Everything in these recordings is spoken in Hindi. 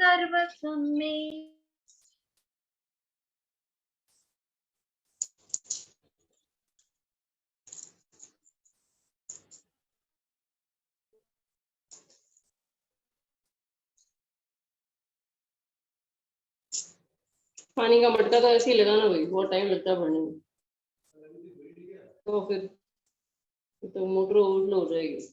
सर्वस्वं मे पानी का मटका तो ऐसे ही लगाना भाई, बहुत टाइम लगता है भरने में। तो फिर तो मोटर ओवरफ्लो हो जाएगी।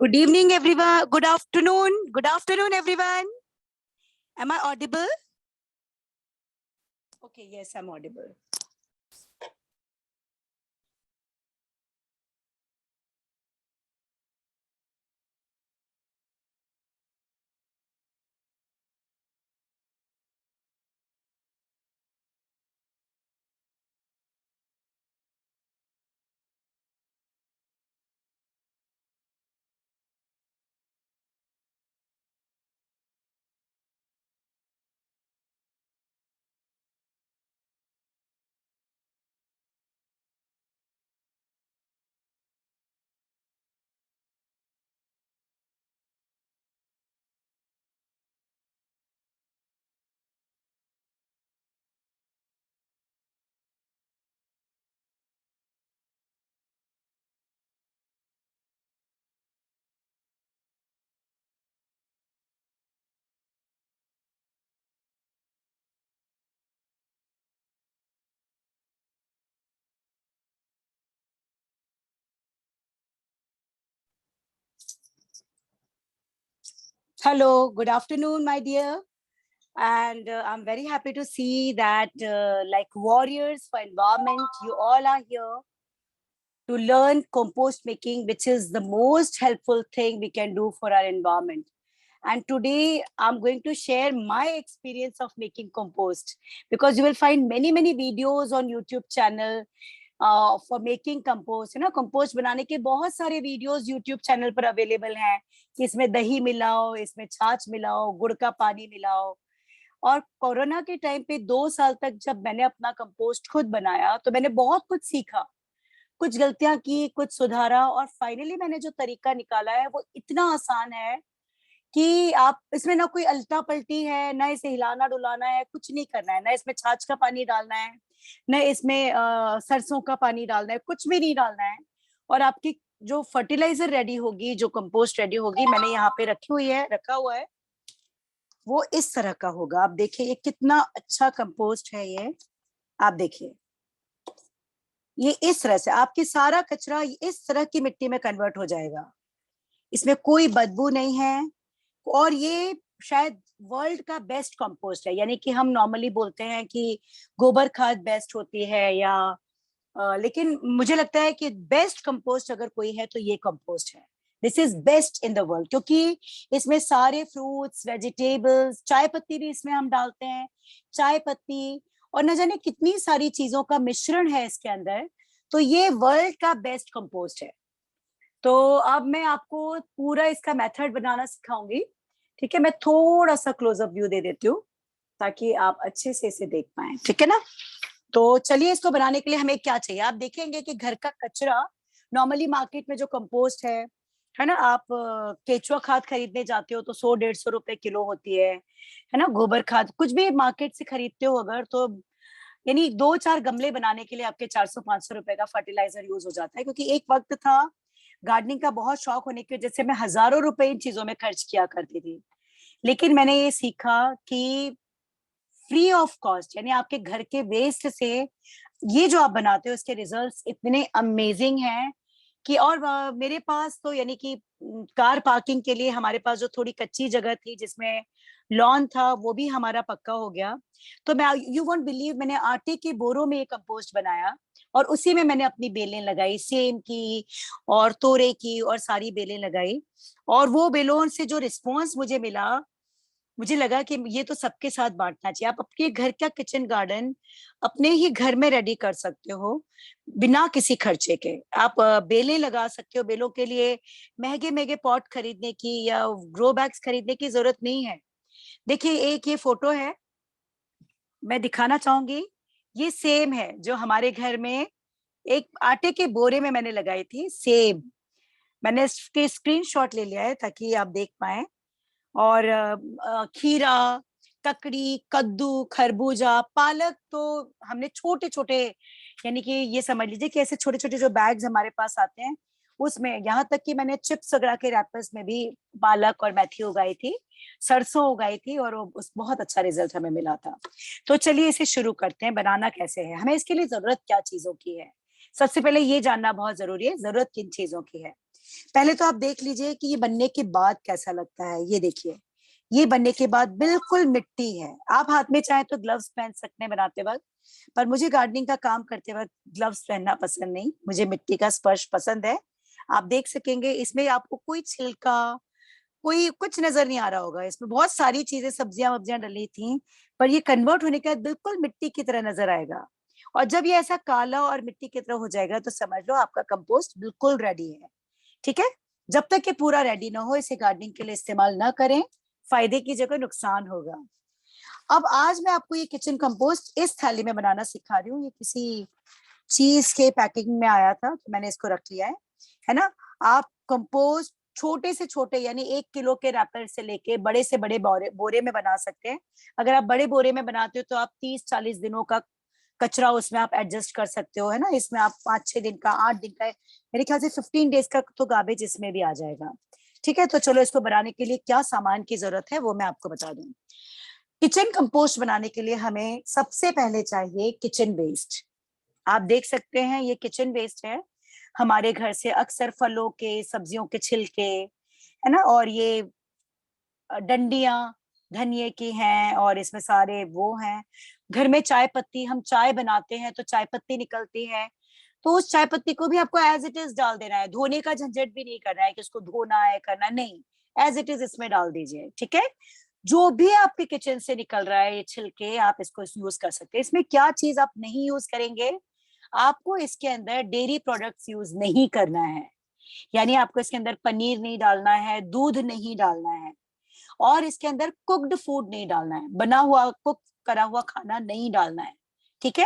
Good evening, everyone. Good afternoon. Good afternoon, everyone. Am I audible? Okay, yes, I'm audible. Hello, good afternoon, my dear. And I'm very happy to see that like warriors for environment, you all are here to learn compost making, which is the most helpful thing we can do for our environment. And today I'm going to share my experience of making compost, because you will find many videos on YouTube channel for making compost. You know, compost बनाने के बहुत सारे videos YouTube channel पर available हैं कि इसमें दही मिलाओ, इसमें छाछ मिलाओ, गुड़ का पानी मिलाओ. और कोरोना के टाइम पे 2 साल तक जब मैंने अपना कंपोस्ट खुद बनाया तो मैंने बहुत कुछ सीखा, कुछ गलतियां की, कुछ सुधारा, और फाइनली मैंने जो तरीका निकाला है वो इतना आसान है कि आप इसमें ना कोई अल्टा पलटी है, ना इसे हिलाना डुलाना है, कुछ नहीं करना है, ना इसमें छाछ का पानी डालना है, ना इसमें सरसों का पानी डालना है, कुछ भी नहीं डालना है. और आपकी जो फर्टिलाइजर रेडी होगी, जो कंपोस्ट रेडी होगी, मैंने यहाँ पे रखा हुआ है, वो इस तरह का होगा. आप देखिए ये कितना अच्छा कंपोस्ट है. ये आप देखिए, ये इस तरह से आपकी सारा कचरा इस तरह की मिट्टी में कन्वर्ट हो जाएगा. इसमें कोई बदबू नहीं है. और ये शायद वर्ल्ड का बेस्ट कंपोस्ट है. यानी कि हम नॉर्मली बोलते हैं कि गोबर खाद बेस्ट होती है या लेकिन मुझे लगता है कि बेस्ट कंपोस्ट अगर कोई है तो ये कंपोस्ट है. This is best in the world, क्योंकि इसमें सारे फ्रूट्स, वेजिटेबल्स, चाय पत्ती भी इसमें हम डालते हैं, चाय पत्ती, और न जाने कितनी सारी चीजों का मिश्रण है इसके अंदर. तो ये वर्ल्ड का बेस्ट कंपोस्ट है. तो अब मैं आपको पूरा इसका मेथड बनाना सिखाऊंगी. ठीक है, मैं थोड़ा सा क्लोजअप व्यू दे देती हूँ ताकि आप अच्छे से इसे देख पाए. ठीक है ना. तो चलिए, इसको बनाने के लिए हमें क्या चाहिए. आप देखेंगे कि घर का कचरा, नॉर्मली मार्केट में जो कंपोस्ट है ना, आप केचुआ खाद खरीदने जाते हो तो 100-150 रुपए किलो होती है ना. गोबर खाद कुछ भी मार्केट से खरीदते हो अगर, तो यानी 2-4 गमले बनाने के लिए आपके 400-500 रुपए का फर्टिलाइजर यूज हो जाता है. क्योंकि एक वक्त था गार्डनिंग का बहुत शौक होने की वजह से मैं हजारों रुपए इन चीजों में खर्च किया करती थी. लेकिन मैंने ये सीखा कि फ्री ऑफ कॉस्ट, यानी आपके घर के वेस्ट से ये जो आप बनाते हो, इसके रिजल्ट्स इतने अमेजिंग हैं कि. और मेरे पास तो यानी कि कार पार्किंग के लिए हमारे पास जो थोड़ी कच्ची जगह थी जिसमें लॉन था, वो भी हमारा पक्का हो गया. तो मैं, यू वोंट बिलीव, मैंने आटे के बोरों में ये कंपोस्ट बनाया और उसी में मैंने अपनी बेलें लगाई, सेम की और तोरे की, और सारी बेलें लगाई. और वो बेलों से जो रिस्पॉन्स मुझे मिला, मुझे लगा कि ये तो सबके साथ बांटना चाहिए. आप अपने घर का किचन गार्डन अपने ही घर में रेडी कर सकते हो बिना किसी खर्चे के. आप बेलें लगा सकते हो. बेलों के लिए महंगे महंगे पॉट खरीदने की या ग्रो बैग्स खरीदने की जरूरत नहीं है. देखिए, एक ये फोटो है, मैं दिखाना चाहूंगी. ये सेम है जो हमारे घर में एक आटे के बोरे में मैंने लगाई थी, सेम. मैंने इसके स्क्रीनशॉट ले लिया है ताकि आप देख पाए. और खीरा, ककड़ी, कद्दू, खरबूजा, पालक तो हमने छोटे छोटे, यानी कि ये समझ लीजिए कि ऐसे छोटे छोटे जो बैग्स हमारे पास आते हैं उसमें, यहाँ तक कि मैंने चिप्स वगैरह के रैपर्स में भी पालक और मेथी उगाई थी, सरसों उगाई थी, और उस बहुत अच्छा रिजल्ट हमें मिला था. तो चलिए इसे शुरू करते हैं. बनाना कैसे है, हमें इसके लिए जरूरत क्या चीजों की है. सबसे पहले ये जानना बहुत जरूरी है, जरूरत किन चीजों की है. पहले तो आप देख लीजिए कि ये बनने के बाद कैसा लगता है। ये देखिए, ये बनने के बाद बिल्कुल मिट्टी है। आप हाथ में चाहे तो ग्लव्स पहन सकते हैं बनाते वक्त, पर मुझे गार्डनिंग का काम करते वक्त ग्लव्स पहनना पसंद नहीं, मुझे मिट्टी का स्पर्श पसंद है। आप देख सकेंगे इसमें आपको कोई छिलका, कोई कुछ नजर नहीं आ रहा होगा। इसमें बहुत सारी चीजें, सब्जियां वब्जियां डली थी, पर ये कन्वर्ट होने के बाद बिल्कुल मिट्टी की तरह नजर आएगा। और जब ये ऐसा काला और मिट्टी की तरह हो जाएगा तो समझ लो आपका कंपोस्ट बिल्कुल रेडी है। ठीक है, जब तक ये पूरा रेडी ना हो इसे गार्डनिंग के लिए इस्तेमाल ना करें, फायदे की जगह नुकसान होगा। अब आज मैं आपको ये किचन कंपोस्ट इस थाली में बनाना सिखा रही हूँ। ये किसी चीज के पैकिंग में आया था तो मैंने इसको रख लिया है ना। आप कंपोस्ट छोटे से छोटे यानी 1 किलो के रैपर से लेके बड़े से बड़े बोरे में बना सकते हैं। अगर आप बड़े बोरे में बनाते हो तो आप 30-40 दिनों का कचरा उसमें आप एडजस्ट कर सकते हो, है ना। इसमें आप 5-6 दिन का, 8 दिन का, मेरे ख्याल से 15 डेज का तो गार्बेज इसमें भी आ जाएगा। ठीक है, तो चलो इसको बनाने के लिए क्या सामान की जरूरत है वो मैं आपको बता दूं। किचन कंपोस्ट बनाने के लिए हमें सबसे पहले चाहिए किचन वेस्ट। आप देख सकते हैं ये किचन वेस्ट है। हमारे घर से अक्सर फलों के, सब्जियों के छिलके, है ना, और ये डंडियां धनिये की हैं, और इसमें सारे वो हैं। घर में चाय पत्ती, हम चाय बनाते हैं तो चाय पत्ती निकलती है, तो उस चाय पत्ती को भी आपको एज इट इज डाल देना है। धोने का झंझट भी नहीं करना है कि उसको धोना है, करना नहीं, एज इट इज इसमें डाल दीजिए। ठीक है, जो भी आपके किचन से निकल रहा है ये छिलके, आप इसको यूज कर सकते हैं। इसमें क्या चीज आप नहीं यूज करेंगे, आपको इसके अंदर डेयरी प्रोडक्ट्स यूज नहीं करना है। यानी आपको इसके अंदर पनीर नहीं डालना है, दूध नहीं डालना है, और इसके अंदर कुक्ड फूड नहीं डालना है, बना हुआ कुक करा हुआ खाना नहीं डालना है। ठीक है,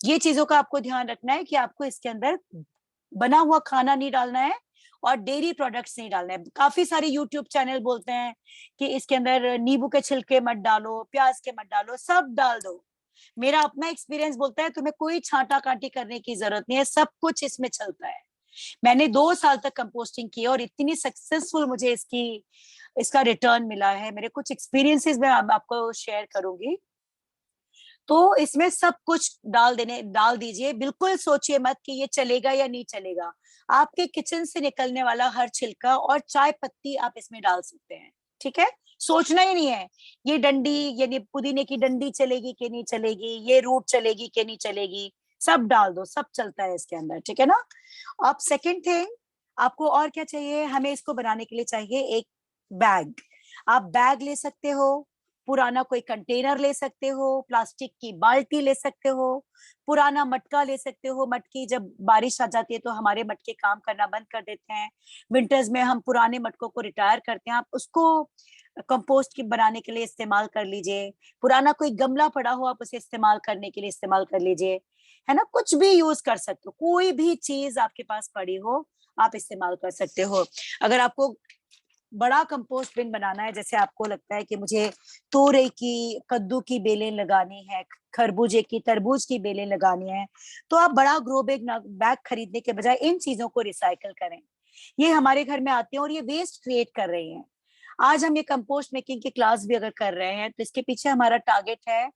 ये चीजों का आपको ध्यान रखना है कि आपको इसके अंदर बना हुआ खाना नहीं डालना है और डेयरी प्रोडक्ट्स नहीं डालना है। काफी सारे यूट्यूब चैनल बोलते हैं कि इसके अंदर नींबू के छिलके मत डालो, प्याज के मत डालो, सब डाल दो। मेरा अपना एक्सपीरियंस बोलता है तुम्हें कोई छांटा काटी करने की जरूरत नहीं है, सब कुछ इसमें चलता है। मैंने 2 साल तक कंपोस्टिंग की और इतनी सक्सेसफुल मुझे इसका रिटर्न मिला है। मेरे कुछ एक्सपीरियंसेस मैं आपको शेयर करूंगी। तो इसमें सब कुछ डाल दीजिए। बिल्कुल सोचिए मत कि ये चलेगा या नहीं चलेगा। आपके किचन से निकलने वाला हर छिलका और चाय पत्ती आप इसमें डाल सकते हैं। ठीक है, सोचना ही नहीं है ये डंडी यानी पुदीने की डंडी चलेगी कि नहीं चलेगी, ये रूट चलेगी कि नहीं चलेगी, सब डाल दो, सब चलता है इसके अंदर। ठीक है ना। अब सेकेंड थिंग, आपको और क्या चाहिए, हमें इसको बनाने के लिए चाहिए एक बैग। आप बैग ले सकते हो, पुराना कोई कंटेनर ले सकते हो, प्लास्टिक की बाल्टी ले सकते हो, पुराना मटका ले सकते हो। मटकी जब बारिश आ जाती है तो हमारे मटके काम करना बंद कर देते हैं, विंटर्स में हम पुराने मटकों को रिटायर करते हैं, आप उसको कंपोस्ट की बनाने के लिए इस्तेमाल कर लीजिए। पुराना कोई गमला पड़ा हो आप उसे इस्तेमाल करने के लिए इस्तेमाल कर लीजिए, है ना। कुछ भी यूज कर सकते हो, कोई भी चीज आपके पास पड़ी हो आप इस्तेमाल कर सकते हो। अगर आपको बड़ा कंपोस्ट बिन बनाना है, जैसे आपको लगता है कि मुझे तोरई की, कद्दू की बेलें लगानी है, खरबूजे की, तरबूज की बेलें लगानी है, तो आप बड़ा ग्रो बैग खरीदने के बजाय इन चीजों को रिसाइकल करें। ये हमारे घर में आते हैं और ये वेस्ट क्रिएट कर रही हैं। आज हम ये कंपोस्ट मेकिंग की क्लास भी अगर कर रहे हैं तो इसके पीछे हमारा टारगेट है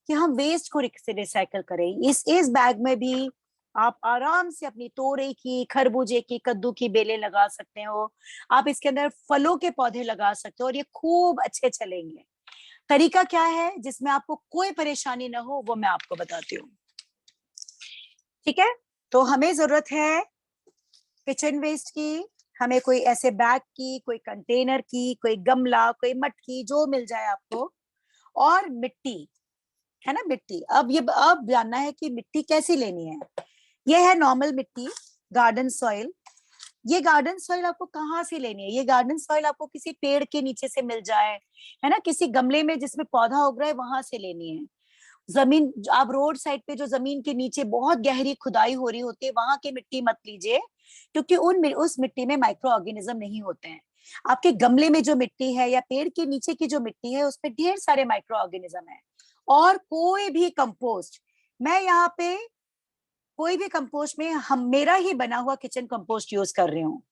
कि हम वेस्ट को रिसाइकल करें। इस बैग में भी आप आराम से अपनी तोरई की, खरबूजे की, कद्दू की बेलें लगा सकते हो। आप इसके अंदर फलों के पौधे लगा सकते हो और ये खूब अच्छे चलेंगे। तरीका क्या है जिसमें आपको कोई परेशानी ना हो वो मैं आपको बताती हूँ। ठीक है, तो हमें जरूरत है किचन वेस्ट की, हमें कोई ऐसे बैग की, कोई कंटेनर की, कोई गमला, कोई मटकी, जो मिल जाए आपको, और मिट्टी, है ना, मिट्टी। अब जानना है कि मिट्टी कैसी लेनी है। ये है नॉर्मल मिट्टी, गार्डन सॉइल। ये गार्डन सॉइल आपको कहाँ से लेनी है, ये गार्डन सॉइल आपको किसी पेड़ के नीचे से मिल जाए, है ना, किसी गमले में जिसमें पौधा उग रहा है वहां से लेनी है। जमीन, आप रोड साइड पे जो जमीन के नीचे बहुत गहरी खुदाई हो रही होती है वहां की मिट्टी मत लीजिए, क्योंकि उस मिट्टी में माइक्रो ऑर्गेनिज्म नहीं होते हैं। आपके गमले में जो मिट्टी है या पेड़ के नीचे की जो मिट्टी है उसमें ढेर सारे माइक्रो ऑर्गेनिज्म है। और कोई भी कंपोस्ट, मैं यहाँ पे कोई भी कंपोस्ट में हम मेरा ही बना हुआ किचन कंपोस्ट यूज कर रही हूँ।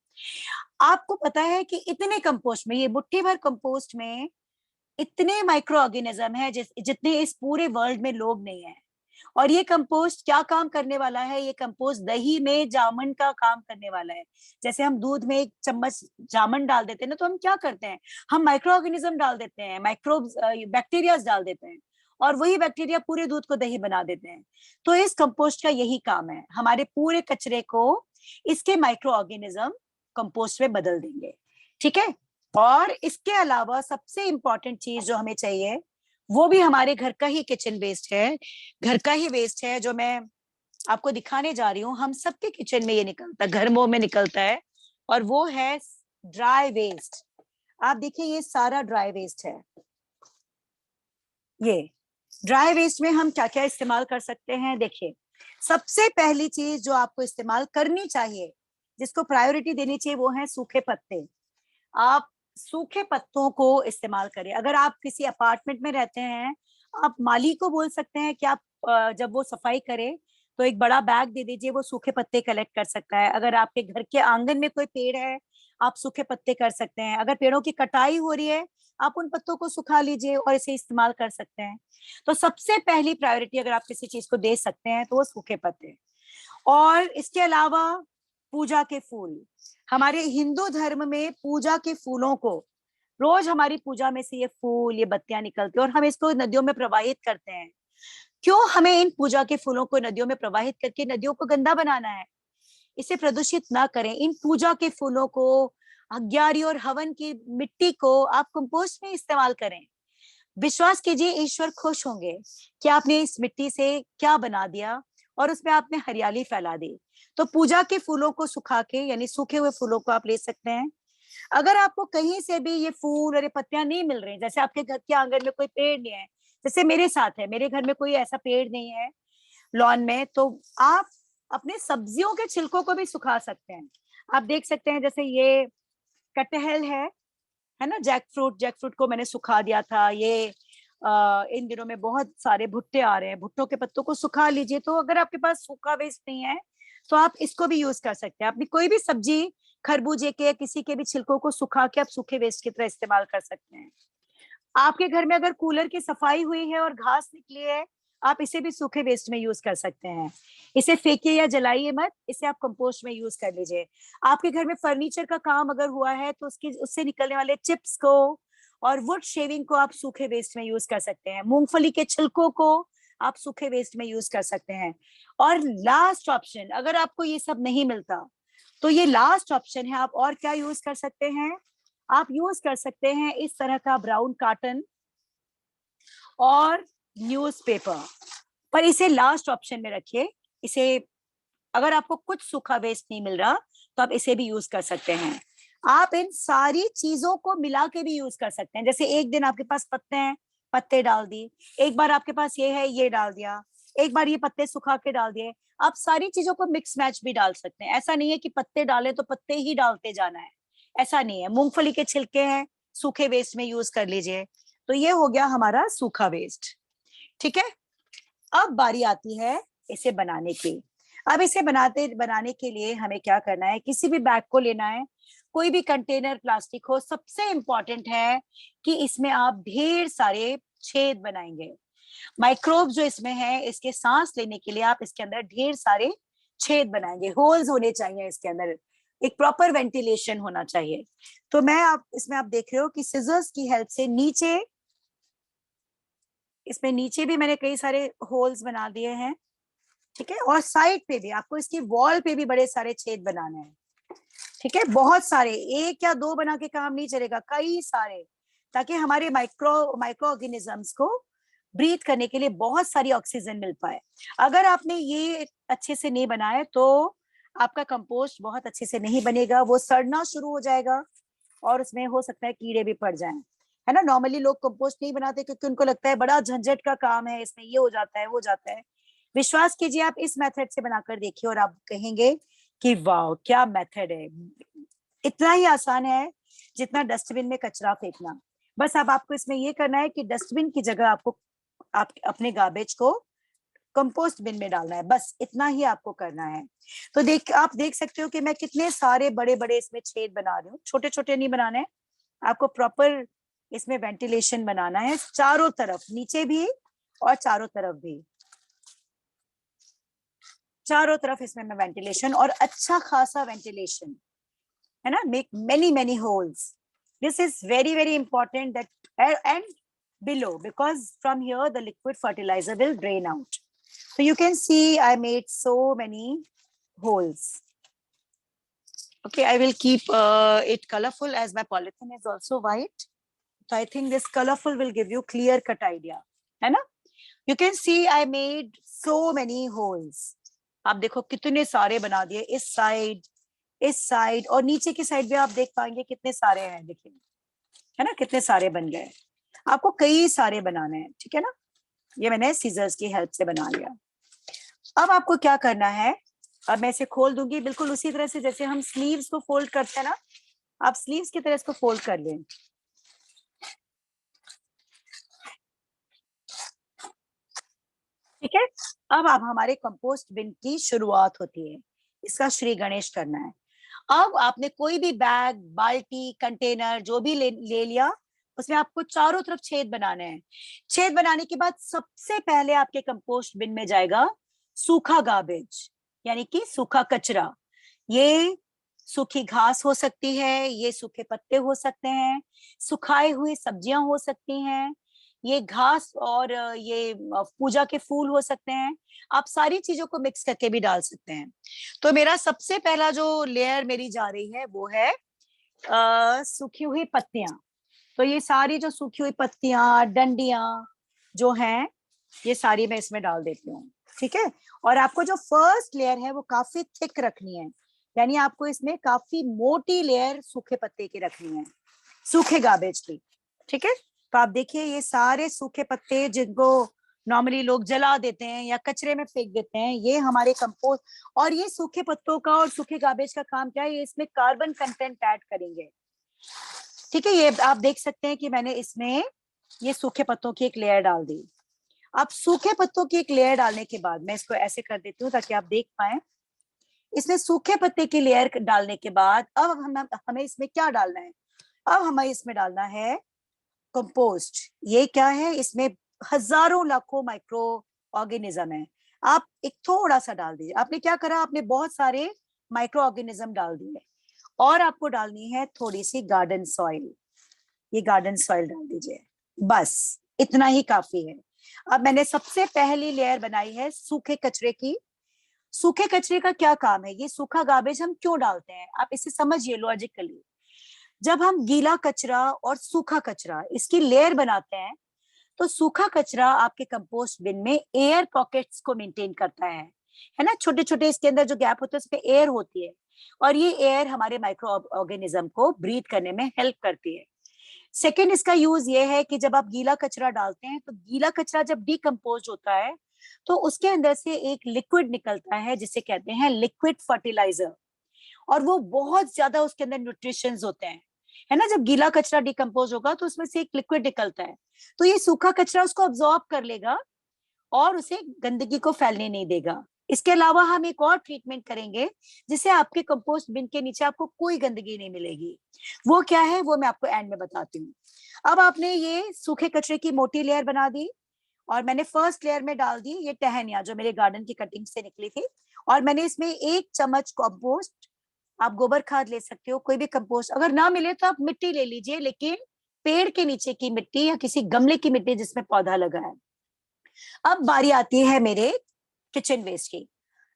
आपको पता है कि इतने कंपोस्ट में, ये मुट्ठी भर कंपोस्ट में इतने माइक्रो ऑर्गेनिज्म है जितने इस पूरे वर्ल्ड में लोग नहीं है। और ये कंपोस्ट क्या काम करने वाला है? ये कंपोस्ट दही में जामन का काम करने वाला है। जैसे हम दूध में 1 चम्मच जामन डाल देते हैं ना, तो हम क्या करते हैं, हम माइक्रो ऑर्गेनिज्म डाल देते हैं, माइक्रोब्स, बैक्टीरियाज डाल देते हैं, और वही बैक्टीरिया पूरे दूध को दही बना देते हैं। तो इस कंपोस्ट का यही काम है, हमारे पूरे कचरे को इसके माइक्रो ऑर्गेनिज्म कंपोस्ट में बदल देंगे। ठीक है। और इसके अलावा सबसे इंपॉर्टेंट चीज जो हमें चाहिए, वो भी हमारे घर का ही किचन वेस्ट है, घर का ही वेस्ट है, जो मैं आपको दिखाने जा रही हूँ। हम सबके किचन में ये निकलता है, घरों में निकलता है, और वो है ड्राई वेस्ट। आप देखिए, ये सारा ड्राई वेस्ट है। ये ड्राई वेस्ट में हम क्या क्या इस्तेमाल कर सकते हैं? देखिए, सबसे पहली चीज जो आपको इस्तेमाल करनी चाहिए, जिसको प्रायोरिटी देनी चाहिए, वो है सूखे पत्ते। आप सूखे पत्तों को इस्तेमाल करें। अगर आप किसी अपार्टमेंट में रहते हैं, आप माली को बोल सकते हैं कि आप जब वो सफाई करे तो एक बड़ा बैग दे दीजिए, वो सूखे पत्ते कलेक्ट कर सकता है। अगर आपके घर के आंगन में कोई पेड़ है, आप सूखे पत्ते कर सकते हैं। अगर पेड़ों की कटाई हो रही है, आप उन पत्तों को सुखा लीजिए और इसे इस्तेमाल कर सकते हैं। तो सबसे पहली प्रायोरिटी अगर आप किसी चीज को दे सकते हैं तो वो सूखे पत्ते। और इसके अलावा पूजा के फूल, हमारे हिंदू धर्म में पूजा के फूलों को, रोज हमारी पूजा में से ये फूल, ये बत्तियां निकलती है और हम इसको नदियों में प्रवाहित करते हैं। क्यों हमें इन पूजा के फूलों को नदियों में प्रवाहित करके नदियों को गंदा बनाना है? इसे प्रदूषित ना करें। इन पूजा के फूलों को, अग्यारी और हवन की मिट्टी को आप कंपोस्ट में इस्तेमाल करें। विश्वास कीजिए, ईश्वर खुश होंगे कि आपने इस मिट्टी से क्या बना दिया और उसमें आपने हरियाली फैला दी। तो पूजा के फूलों को सुखा के, यानी सूखे हुए फूलों को आप ले सकते हैं। अगर आपको कहीं से भी ये फूल और ये पत्तियां नहीं मिल रही, जैसे आपके घर के आंगन में कोई पेड़ नहीं है, जैसे मेरे साथ है, मेरे घर में कोई ऐसा पेड़ नहीं है लॉन में, तो आप अपने सब्जियों के छिलकों को भी सुखा सकते हैं। आप देख सकते हैं, जैसे ये कटहल है ना, जैक फ्रूट, जैक फ्रूट को मैंने सुखा दिया था। ये इन दिनों में बहुत सारे भुट्टे आ रहे हैं, भुट्टों के पत्तों को सुखा लीजिए। तो अगर आपके पास सूखा वेस्ट नहीं है, तो आप इसको भी यूज कर सकते हैं। अपनी कोई भी सब्जी, खरबूजे के या किसी के भी छिलकों को सुखा के आप सूखे वेस्ट की तरह इस्तेमाल कर सकते हैं। आपके घर में अगर कूलर की सफाई हुई है और घास निकली है, आप इसे भी सूखे वेस्ट में यूज कर सकते हैं। इसे फेंकिए या जलाइए मत, इसे आप कंपोस्ट में यूज कर लीजिए। आपके घर में फर्नीचर का काम अगर हुआ है, तो उससे निकलने वाले चिप्स को और वुड शेविंग को आप सूखे वेस्ट में यूज कर सकते हैं। मूंगफली के छिलकों को आप सूखे वेस्ट में यूज कर सकते हैं। और लास्ट ऑप्शन, अगर आपको ये सब नहीं मिलता, तो ये लास्ट ऑप्शन है, आप और क्या यूज कर सकते हैं? आप यूज कर सकते हैं इस तरह का ब्राउन कॉटन और न्यूज़पेपर। पर इसे लास्ट ऑप्शन में रखिए। इसे, अगर आपको कुछ सूखा वेस्ट नहीं मिल रहा, तो आप इसे भी यूज कर सकते हैं। आप इन सारी चीजों को मिला के भी यूज कर सकते हैं। जैसे एक दिन आपके पास पत्ते हैं, पत्ते डाल दिए। एक बार आपके पास ये है, ये डाल दिया। एक बार ये पत्ते सुखा के डाल दिए। आप सारी चीजों को मिक्स मैच भी डाल सकते हैं। ऐसा नहीं है कि पत्ते डाले तो पत्ते ही डालते जाना है, ऐसा नहीं है। मूंगफली के छिलके हैं, सूखे वेस्ट में यूज कर लीजिए। तो ये हो गया हमारा सूखा वेस्ट। ठीक है। अब बारी आती है इसे बनाने की। अब इसे बनाने के लिए हमें क्या करना है? किसी भी बैग को लेना है, कोई भी कंटेनर प्लास्टिक हो। सबसे इंपॉर्टेंट है कि इसमें आप ढेर सारे छेद बनाएंगे। माइक्रोब जो इसमें है, इसके सांस लेने के लिए आप इसके अंदर ढेर सारे छेद बनाएंगे। होल्स होने चाहिए इसके अंदर, एक प्रॉपर वेंटिलेशन होना चाहिए। तो मैं, आप इसमें आप देख रहे हो कि सिजर्स की हेल्प से नीचे, इसमें नीचे भी मैंने कई सारे होल्स बना दिए हैं। ठीक है। और साइड पे भी आपको, इसकी वॉल पे भी बड़े सारे छेद बनाने हैं। ठीक है, बहुत सारे, एक या दो बना के काम नहीं चलेगा, कई सारे, ताकि हमारे माइक्रो ऑर्गेनिजम्स को ब्रीथ करने के लिए बहुत सारी ऑक्सीजन मिल पाए। अगर आपने ये अच्छे से नहीं बनाए, तो आपका कंपोस्ट बहुत अच्छे से नहीं बनेगा, वो सड़ना शुरू हो जाएगा और उसमें हो सकता है कीड़े भी पड़ जाएं। है ना, नॉर्मली लोग कंपोस्ट नहीं बनाते क्योंकि उनको लगता है बड़ा झंझट का काम है, इसमें ये हो जाता है, वो जाता है। विश्वास कीजिए, आप इस मेथड से बनाकर देखिए और आप कहेंगे कि वाह क्या मेथड है। इतना ही आसान है जितना डस्टबिन में कचरा फेंकना। बस अब आपको इसमें ये करना है कि डस्टबिन की जगह आपको, आप अपने गार्बेज को कंपोस्ट बिन में डालना है। बस इतना ही आपको करना है। तो आप देख सकते हो कि मैं कितने सारे बड़े बड़े इसमें छेद बना रही हूँ। छोटे छोटे नहीं बनाने हैं, आपको प्रॉपर इसमें वेंटिलेशन बनाना है, चारों तरफ, नीचे भी और चारों तरफ भी। चारों तरफ इसमें मैं वेंटिलेशन, और अच्छा खासा वेंटिलेशन है ना, make many holes. This is very important that and below, because from here the liquid fertilizer will drain out. So you can see I made so many holes. Okay, I will keep it colorful as my polythene is also white. So I think this colorful will give you clear cut idea, है ना? You can see I made so many holes. आप देखो कितने सारे बना दिए, इस साइड और नीचे की साइड भी आप देख पाएंगे कितने सारे हैं, देखिए है ना, कितने सारे बन गए। आपको कई सारे बनाने हैं, ठीक है ना। ये मैंने सीजर्स की हेल्प से बना लिया। अब आपको क्या करना है, अब मैं इसे खोल दूंगी बिल्कुल उसी तरह से जैसे हम स्लीव्स को फोल्ड करते हैं ना, आप स्लीव्स की तरह इसको फोल्ड कर लें। ठीक है, अब हमारे कंपोस्ट बिन की शुरुआत होती है, इसका श्री गणेश करना है। अब आपने कोई भी बैग, बाल्टी, कंटेनर जो भी ले लिया, उसमें आपको चारों तरफ छेद बनाने हैं। छेद बनाने के बाद सबसे पहले आपके कंपोस्ट बिन में जाएगा सूखा गार्बेज, यानी कि सूखा कचरा। ये सूखी घास हो सकती है, ये सूखे पत्ते हो सकते हैं, सुखाए हुई सब्जियां हो सकती हैं, ये घास और ये पूजा के फूल हो सकते हैं। आप सारी चीजों को मिक्स करके भी डाल सकते हैं। तो मेरा सबसे पहला जो लेयर मेरी जा रही है वो है सूखी हुई पत्तियां। तो ये सारी जो सूखी हुई पत्तियां, डंडियां जो हैं, ये सारी मैं इसमें डाल देती हूँ। ठीक है, और आपको जो फर्स्ट लेयर है वो काफी थिक रखनी है, यानी आपको इसमें काफी मोटी लेयर सूखे पत्ते की रखनी है, सूखे गार्बेज की। ठीक है, तो आप देखिए ये सारे सूखे पत्ते जिनको नॉर्मली लोग जला देते हैं या कचरे में फेंक देते हैं, ये हमारे कंपोस्ट, और ये सूखे पत्तों का और सूखे गार्बेज का काम क्या है, ये इसमें कार्बन कंटेंट ऐड करेंगे। ठीक है, ये आप देख सकते हैं कि मैंने इसमें ये सूखे पत्तों की एक लेयर डाल दी। अब सूखे पत्तों की एक लेयर डालने के बाद मैं इसको ऐसे कर देती हूँ ताकि आप देख पाए। इसमें सूखे पत्ते की लेयर डालने के बाद अब हमें इसमें क्या डालना है, अब हमें इसमें डालना है कंपोस्ट। ये क्या है, इसमें हजारों लाखों माइक्रो ऑर्गेनिज्म है। आप एक थोड़ा सा डाल दीजिए। आपने क्या करा, आपने बहुत सारे माइक्रो ऑर्गेनिज्म डाल दिए, और आपको डालनी है थोड़ी सी गार्डन सॉइल। ये गार्डन सॉइल डाल दीजिए, बस इतना ही काफी है। अब मैंने सबसे पहली लेयर बनाई है सूखे कचरे की। सूखे कचरे का क्या काम है, ये सूखा गार्बेज हम क्यों डालते हैं, आप इसे समझिए लॉजिकली। जब हम गीला कचरा और सूखा कचरा इसकी लेयर बनाते हैं, तो सूखा कचरा आपके कंपोस्ट बिन में एयर पॉकेट्स को मेंटेन करता है ना, छोटे छोटे इसके अंदर जो गैप होते हैं उसमें एयर होती है, और ये एयर हमारे माइक्रो ऑर्गेनिज्म को ब्रीथ करने में हेल्प करती है। सेकेंड इसका यूज ये है कि जब आप गीला कचरा डालते हैं, तो गीला कचरा जब डिकम्पोज होता है तो उसके अंदर से एक लिक्विड निकलता है जिसे कहते हैं लिक्विड फर्टिलाइजर, और वो बहुत ज्यादा उसके अंदर न्यूट्रिशंस होते हैं, है ना। जब गीला कचरा डिकम्पोज होगा तो उसमें से एक लिक्विड निकलता है, तो ये सूखा कचरा उसको अब्सॉर्ब कर लेगा और उसे गंदगी को फैलने नहीं देगा। इसके अलावा हम एक और ट्रीटमेंट करेंगे जिससे आपके कंपोस्ट बिन के नीचे आपको कोई गंदगी नहीं मिलेगी। वो क्या है, वो मैं आपको एंड में बताती हूँ। अब आपने ये सूखे कचरे की मोटी लेयर बना दी, और मैंने फर्स्ट लेयर में डाल दी ये टहनिया जो मेरे गार्डन की कटिंग से निकली थी, और मैंने इसमें 1 चम्मच कंपोस्ट, आप गोबर खाद ले सकते हो, कोई भी कंपोस्ट, अगर ना मिले तो आप मिट्टी ले लीजिए, लेकिन पेड़ के नीचे की मिट्टी या किसी गमले की मिट्टी जिसमें पौधा लगा है। अब बारी आती है मेरे किचन वेस्ट की।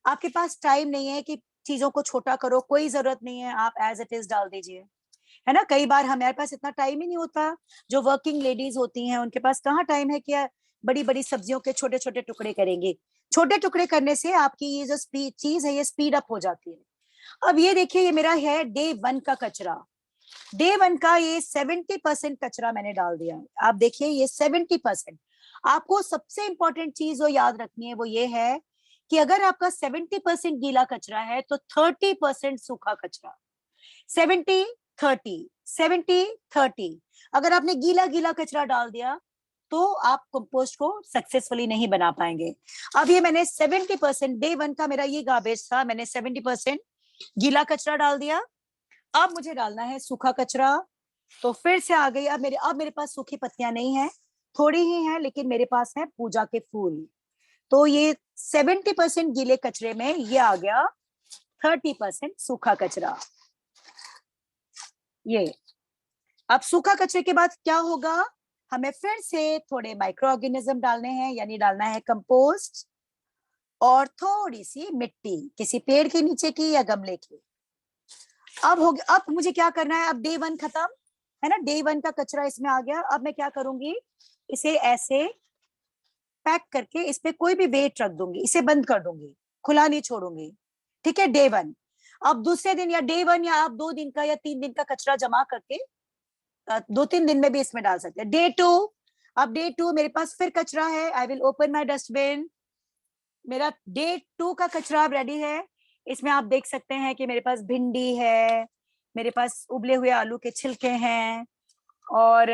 आपके पास टाइम नहीं है कि चीजों को छोटा करो, कोई जरूरत नहीं है, आप एज इट इज डाल दीजिए, है ना। कई बार हमारे पास इतना टाइम ही नहीं होता, जो वर्किंग लेडीज होती हैं उनके पास कहाँ टाइम है कि बड़ी बड़ी सब्जियों के छोटे छोटे टुकड़े करेंगे। छोटे टुकड़े करने से आपकी ये जो चीज है ये स्पीड अप हो जाती है। अब ये देखिए, ये मेरा है डे 1 का कचरा। डे 1 का ये 70% कचरा मैंने डाल दिया। आप देखिए ये 70%। आपको सबसे इंपॉर्टेंट चीज जो याद रखनी है वो ये है कि अगर आपका 70% गीला कचरा है तो 30% सूखा कचरा। 70-30, 70-30। अगर आपने गीला गीला कचरा डाल दिया तो आप कंपोस्ट को सक्सेसफुली नहीं बना पाएंगे। अब ये मैंने 70%, डे 1 का मेरा ये गार्बेज था, मैंने 70% गीला कचरा डाल दिया। अब मुझे डालना है सूखा कचरा। तो फिर से आ गई, अब मेरे पास सूखी पत्तियां नहीं है, थोड़ी ही है, लेकिन मेरे पास है पूजा के फूल। तो ये 70% गीले कचरे में ये आ गया 30% सूखा कचरा। ये अब सूखा कचरे के बाद क्या होगा, हमें फिर से थोड़े माइक्रो ऑर्गेनिज्म डालने हैं, यानी डालना है कंपोस्ट और थोड़ी सी मिट्टी, किसी पेड़ के नीचे की या गमले की। अब हो गया, अब मुझे क्या करना है, अब डे 1 खत्म है ना, डे 1 का कचरा इसमें आ गया। अब मैं क्या करूंगी, इसे ऐसे पैक करके इस पे कोई भी वेट रख दूंगी, इसे बंद कर दूंगी, खुला नहीं छोड़ूंगी। ठीक है, डे 1। अब दूसरे दिन या डे 1 या आप 2 दिन का या 3 दिन का कचरा जमा करके 2-3 दिन में भी इसमें डाल सकते हैं। डे 2, अब डे 2 मेरे पास फिर कचरा है, I will open my dustbin. मेरा डे 2 का कचरा अब रेडी है। इसमें आप देख सकते हैं कि मेरे पास भिंडी है, मेरे पास उबले हुए आलू के छिलके हैं, और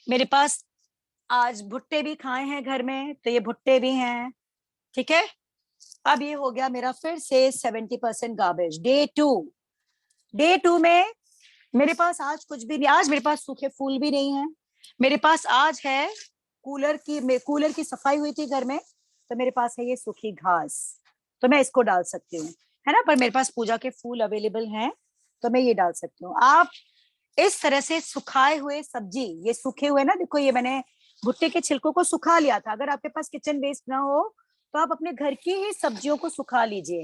मेरे पास आज भुट्टे भी खाए हैं घर में, तो ये भुट्टे भी हैं। ठीक है, अब ये हो गया मेरा फिर से 70% गार्बेज। डे टू में मेरे पास आज कुछ भी नहीं, आज मेरे पास सूखे फूल भी नहीं है। मेरे पास आज है कूलर की सफाई हुई थी घर में, तो मेरे पास है ये सूखी घास, तो मैं इसको डाल सकती हूँ, है ना। पर मेरे पास पूजा के फूल अवेलेबल हैं, तो मैं ये डाल सकती हूँ। आप इस तरह से सुखाए हुए सब्जी, ये सूखे हुए ना, देखो ये मैंने भुट्टे के छिलकों को सुखा लिया था। अगर आपके पास किचन वेस्ट ना हो तो आप अपने घर की ही सब्जियों को सुखा लीजिए,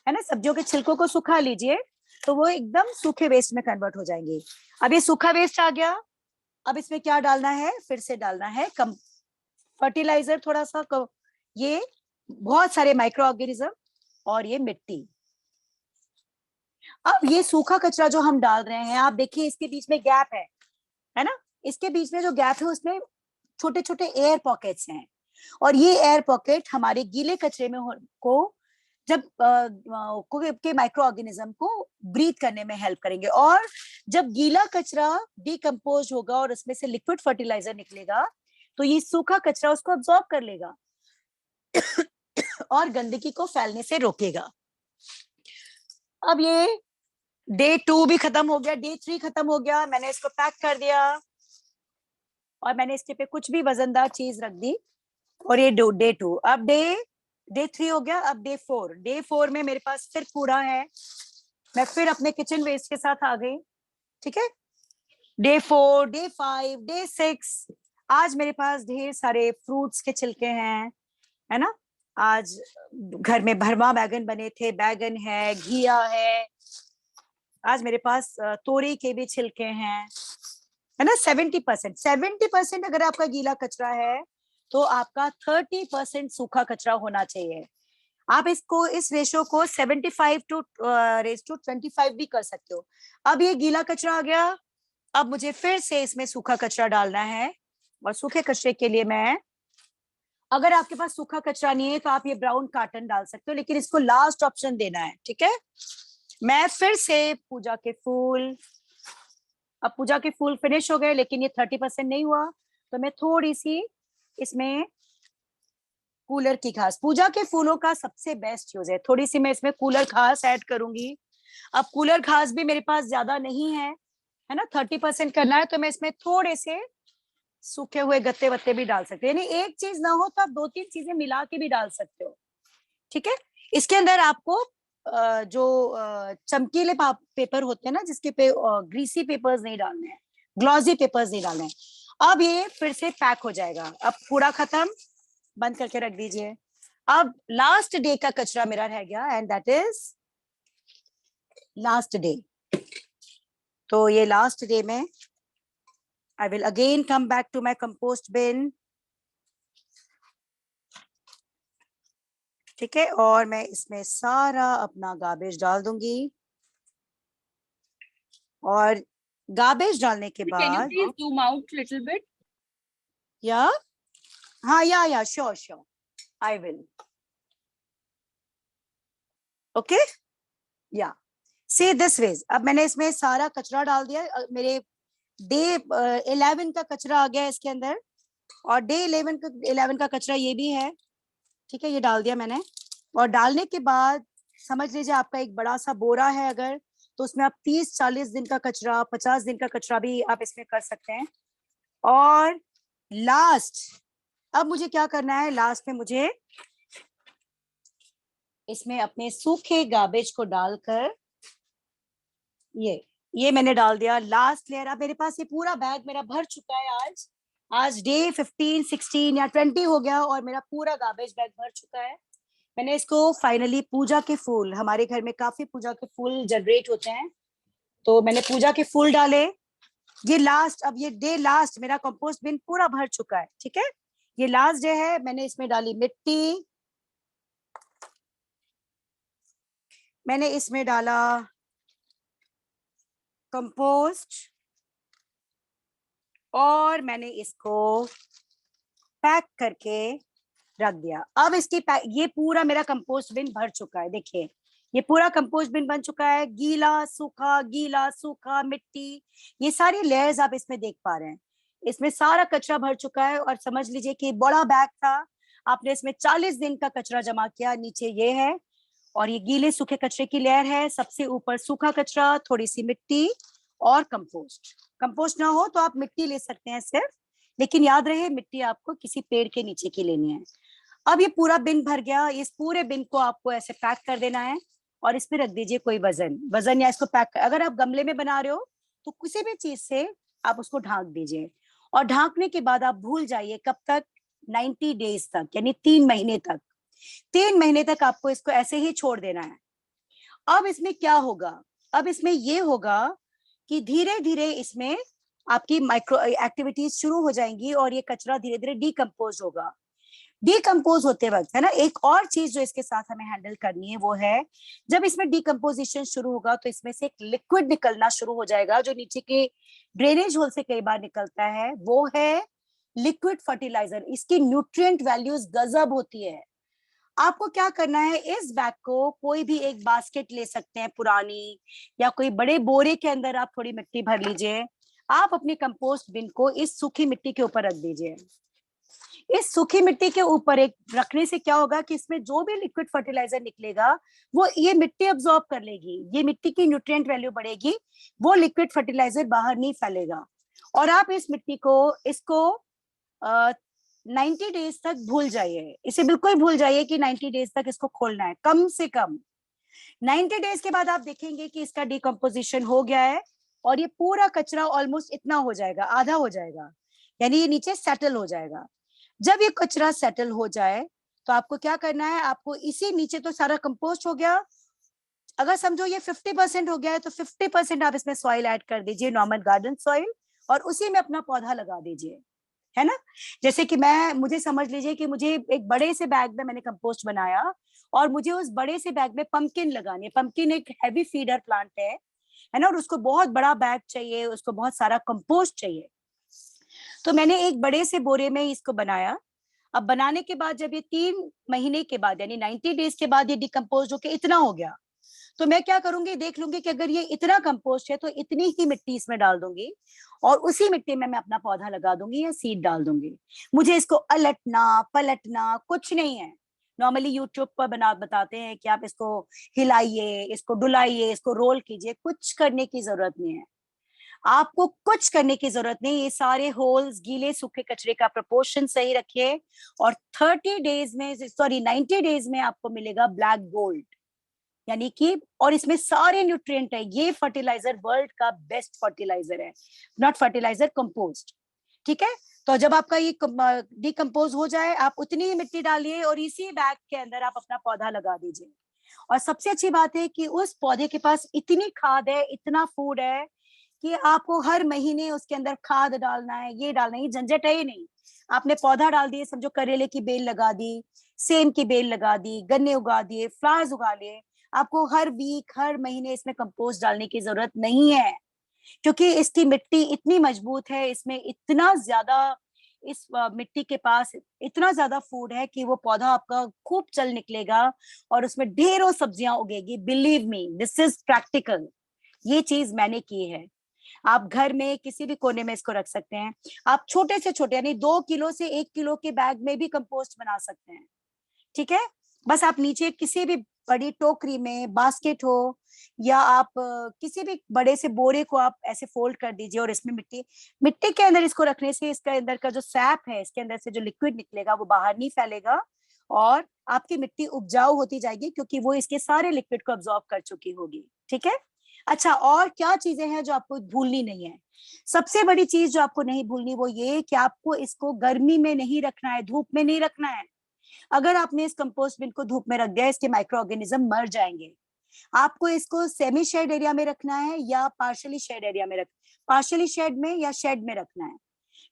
है ना, सब्जियों के छिलकों को सुखा लीजिए, तो वो एकदम सूखे वेस्ट में कन्वर्ट हो जाएंगे। अब ये सूखा वेस्ट आ गया। अब इसमें क्या डालना है, फिर से डालना है कम फर्टिलाइजर थोड़ा सा, ये बहुत सारे माइक्रो ऑर्गेनिज्म और ये मिट्टी। अब ये सूखा कचरा जो हम डाल रहे हैं, आप देखिए इसके बीच में गैप है ना, इसके बीच में जो गैप है उसमें छोटे छोटे एयर पॉकेट्स हैं, और ये एयर पॉकेट हमारे गीले कचरे में को जब के माइक्रो ऑर्गेनिज्म को ब्रीथ करने में हेल्प करेंगे, और जब गीला कचरा डिकम्पोज होगा और उसमें से लिक्विड फर्टिलाइजर निकलेगा, तो ये सूखा कचरा उसको अब्सॉर्ब कर लेगा और गंदगी को फैलने से रोकेगा। अब ये डे 2 भी खत्म हो गया, डे 3 खत्म हो गया, मैंने इसको पैक कर दिया और मैंने इसके पे कुछ भी वजनदार चीज रख दी, और ये डे 2। अब डे 3 हो गया। अब डे 4 में मेरे पास फिर कूड़ा है, मैं फिर अपने किचन वेस्ट के साथ आ गई। ठीक है, डे 4, डे 5, डे 6, आज मेरे पास ढेर सारे फ्रूट्स के छिलके हैं, है ना। आज घर में भरमा बैगन बने थे, बैगन है, घिया है, आज मेरे पास तोरी के भी छिलके हैं, है ना। 70% अगर आपका गीला कचरा है तो आपका 30% सूखा कचरा होना चाहिए। आप इसको इस रेशो को 75:25 भी कर सकते हो। अब ये गीला कचरा आ गया, अब मुझे फिर से इसमें सूखा कचरा डालना है, और सूखे कचरे के लिए मैं, अगर आपके पास सूखा कचरा नहीं है तो आप ये ब्राउन कार्टन डाल सकते हो, लेकिन इसको लास्ट ऑप्शन देना है। ठीक है, मैं फिर से पूजा के फूल, अब पूजा के फूल फिनिश हो गए, लेकिन ये 30% नहीं हुआ, तो मैं थोड़ी सी इसमें कूलर की घास, पूजा के फूलों का सबसे बेस्ट यूज है, थोड़ी सी मैं इसमें कूलर घास ऐड करूंगी। अब कूलर घास भी मेरे पास ज्यादा नहीं है ना, 30% करना है, तो मैं इसमें थोड़े से सूखे हुए गत्ते वत्ते भी डाल सकते हैं, यानी एक चीज ना हो तो आप 2-3 चीजें मिला के भी डाल सकते हो। ठीक है, इसके अंदर आपको जो चमकीले पेपर होते हैं ना, जिसके पे ग्रीसी पेपर्स नहीं डालने हैं, ग्लॉसी पेपर्स नहीं डालने हैं। अब ये फिर से पैक हो जाएगा। अब कूड़ा खत्म, बंद करके रख दीजिए। अब लास्ट डे का कचरा मेरा रह गया, and that is last day. तो ये लास्ट डे में I will again come back to my compost bin. ठीक है, और मैं इसमें सारा अपना गार्बेज डाल दूंगी, और गार्बेज डालने के Can you बाद please zoom out little bit? या हाँ, या श्योर आई विल, ओके, या सी दिस वेज। अब मैंने इसमें सारा कचरा डाल दिया, मेरे डे 11 का कचरा आ गया इसके अंदर, और डे 11 का कचरा ये भी है। ठीक है, ये डाल दिया मैंने, और डालने के बाद समझ लीजिए आपका एक बड़ा सा बोरा है अगर, तो उसमें आप 30-40 दिन का कचरा, 50 दिन का कचरा भी आप इसमें कर सकते हैं। और लास्ट अब मुझे क्या करना है, लास्ट में मुझे इसमें अपने सूखे गार्बेज को डालकर ये मैंने डाल दिया लास्ट लेयर। अब मेरे पास ये पूरा बैग मेरा भर चुका है। आज आज डे 15, 16 या 20 हो गया और मेरा पूरा गार्बेज बैग भर चुका है। मैंने इसको फाइनली पूजा के फूल, हमारे घर में काफी पूजा के फूल जनरेट होते हैं, तो मैंने पूजा के फूल डाले। ये लास्ट, अब ये डे लास्ट मेरा कंपोस्ट बिन पूरा भर चुका है, ठीक है। ये लास्ट डे है। मैंने इसमें डाली मिट्टी, मैंने इसमें डाला कंपोस्ट और मैंने इसको पैक करके रख दिया। अब इसकी ये पूरा मेरा कंपोस्ट बिन भर चुका है। देखिए ये पूरा कंपोस्ट बिन बन चुका है, गीला सूखा मिट्टी, ये सारी लेयर्स आप इसमें देख पा रहे हैं। इसमें सारा कचरा भर चुका है और समझ लीजिए कि बड़ा बैग था, आपने इसमें 40 दिन का कचरा जमा किया। नीचे ये है और ये गीले सूखे कचरे की लेयर है, सबसे ऊपर सूखा कचरा, थोड़ी सी मिट्टी और कंपोस्ट। कंपोस्ट ना हो तो आप मिट्टी ले सकते हैं सिर्फ, लेकिन याद रहे मिट्टी आपको किसी पेड़ के नीचे की लेनी है। अब ये पूरा बिन भर गया। इस पूरे बिन को आपको ऐसे पैक कर देना है और इसमें रख दीजिए कोई वजन या इसको पैक अगर आप गमले में बना रहे हो तो किसी भी चीज से आप उसको ढांक दीजिए। और ढांकने के बाद आप भूल जाइए कब तक, 90 डेज तक, यानी 3 महीने तक। 3 महीने तक आपको इसको ऐसे ही छोड़ देना है। अब इसमें क्या होगा, अब इसमें ये होगा कि धीरे धीरे इसमें आपकी माइक्रो एक्टिविटीज शुरू हो जाएंगी और ये कचरा धीरे धीरे डिकम्पोज होगा। डिकम्पोज होते वक्त है ना, एक और चीज जो इसके साथ हमें हैंडल करनी है वो है, जब इसमें डिकम्पोजिशन शुरू होगा तो इसमें से एक लिक्विड निकलना शुरू हो जाएगा जो नीचे के ड्रेनेज होल से कई बार निकलता है, वो है लिक्विड फर्टिलाइजर। इसकी न्यूट्रिएंट वैल्यूज गजब होती है। आपको क्या करना है, इस बैग को कोई भी एक बास्केट ले सकते हैं पुरानी, या कोई बड़े बोरे के अंदर आप थोड़ी मिट्टी भर लीजिए। आप अपनी कंपोस्ट बिन को इस सूखी मिट्टी के ऊपर रख दीजिए। इस सूखी मिट्टी के ऊपर एक रखने से क्या होगा कि इसमें जो भी लिक्विड फर्टिलाइजर निकलेगा वो ये मिट्टी अब्सॉर्ब कर लेगी, ये मिट्टी की न्यूट्रिएंट वैल्यू बढ़ेगी, वो लिक्विड फर्टिलाइजर बाहर नहीं फैलेगा। और आप इस मिट्टी को इसको 90 डेज तक भूल जाइए, इसे बिल्कुल भूल जाइए कि 90 डेज तक इसको खोलना है कम से कम। 90 डेज के बाद आप देखेंगे कि इसका डिकम्पोजिशन हो गया है और ये पूरा कचरा ऑलमोस्ट इतना हो जाएगा, आधा हो जाएगा, यानी ये नीचे सेटल हो जाएगा। जब ये कचरा सेटल हो जाए तो आपको क्या करना है, आपको इसी नीचे तो सारा कंपोस्ट हो गया, अगर समझो ये 50% हो गया है तो 50% आप इसमें सॉइल ऐड कर दीजिए, नॉर्मल गार्डन सॉइल, और उसी में अपना पौधा लगा दीजिए, है ना। जैसे कि मुझे समझ लीजिए कि मुझे एक बड़े से बैग में मैंने कंपोस्ट बनाया और मुझे उस बड़े से बैग में पंपकिन लगानी है। पंपकिन एक हैवी फीडर प्लांट है ना, और उसको बहुत बड़ा बैग चाहिए, उसको बहुत सारा कंपोस्ट चाहिए। तो मैंने एक बड़े से बोरे में इसको बनाया। अब बनाने के बाद जब ये 3 महीने के बाद यानी 90 डेज के बाद ये डिकम्पोज होके इतना हो गया, तो मैं क्या करूंगी, देख लूंगी कि अगर ये इतना कंपोस्ट है तो इतनी ही मिट्टी इसमें डाल दूंगी और उसी मिट्टी में मैं अपना पौधा लगा दूंगी या सीड डाल दूंगी। मुझे इसको अलटना पलटना कुछ नहीं है। नॉर्मली यूट्यूब पर बताते हैं कि आप इसको हिलाइए, इसको डुलाइए, इसको रोल कीजिए, कुछ करने की जरूरत नहीं है। आपको कुछ करने की जरूरत नहीं। ये सारे होल्स, गीले सूखे कचरे का प्रोपोर्शन सही रखिए और 30 डेज में, सॉरी 90 डेज में आपको मिलेगा ब्लैक गोल्ड, यानी कि, और इसमें सारे न्यूट्रिएंट है। ये फर्टिलाइजर वर्ल्ड का बेस्ट फर्टिलाइजर है, नॉट फर्टिलाइजर, कंपोस्ट, ठीक है। तो जब आपका ये डिकम्पोज हो जाए आप उतनी ही मिट्टी डालिए और इसी बैग के अंदर आप अपना पौधा लगा दीजिए। और सबसे अच्छी बात है कि उस पौधे के पास इतनी खाद है, इतना फूड है कि आपको हर महीने उसके अंदर खाद डालना है, ये डालना है, ये झंझट है ही नहीं। आपने पौधा डाल दिए, समझो करेले की बेल लगा दी, सेम की बेल लगा दी, गन्ने उगा दिए, फ्लावर्स उगा लिए, आपको हर वीक हर महीने इसमें कंपोस्ट डालने की जरूरत नहीं है, क्योंकि इसकी मिट्टी इतनी मजबूत है, इसमें इतना ज्यादा, इस मिट्टी के पास इतना ज्यादा फूड है कि वो पौधा आपका खूब चल निकलेगा और उसमें ढेरों सब्जियां उगेगी। Believe me, this is practical, ये चीज मैंने की है। आप घर में किसी भी कोने में इसको रख सकते हैं। आप छोटे से छोटे यानी 2 किलो से 1 किलो के बैग में भी कंपोस्ट बना सकते हैं, ठीक है। बस आप नीचे किसी भी बड़ी टोकरी में, बास्केट हो, या आप किसी भी बड़े से बोरे को आप ऐसे फोल्ड कर दीजिए और इसमें मिट्टी मिट्टी के अंदर इसको रखने से इसके अंदर का जो सैप है, इसके अंदर से जो लिक्विड निकलेगा वो बाहर नहीं फैलेगा और आपकी मिट्टी उपजाऊ होती जाएगी क्योंकि वो इसके सारे लिक्विड को अब्सॉर्ब कर चुकी होगी। ठीक है। अच्छा, और क्या चीजें हैं जो आपको भूलनी नहीं है? सबसे बड़ी चीज जो आपको नहीं भूलनी वो ये कि आपको इसको गर्मी में नहीं रखना है, धूप में नहीं रखना है। अगर आपने इस कंपोस्ट बिन को धूप में रख दिया, इसके माइक्रो ऑर्गेनिज्म मर जाएंगे। आपको इसको सेमी शेड एरिया में रखना है या पार्शियली शेड एरिया में पार्शियली शेड में या शेड में रखना है।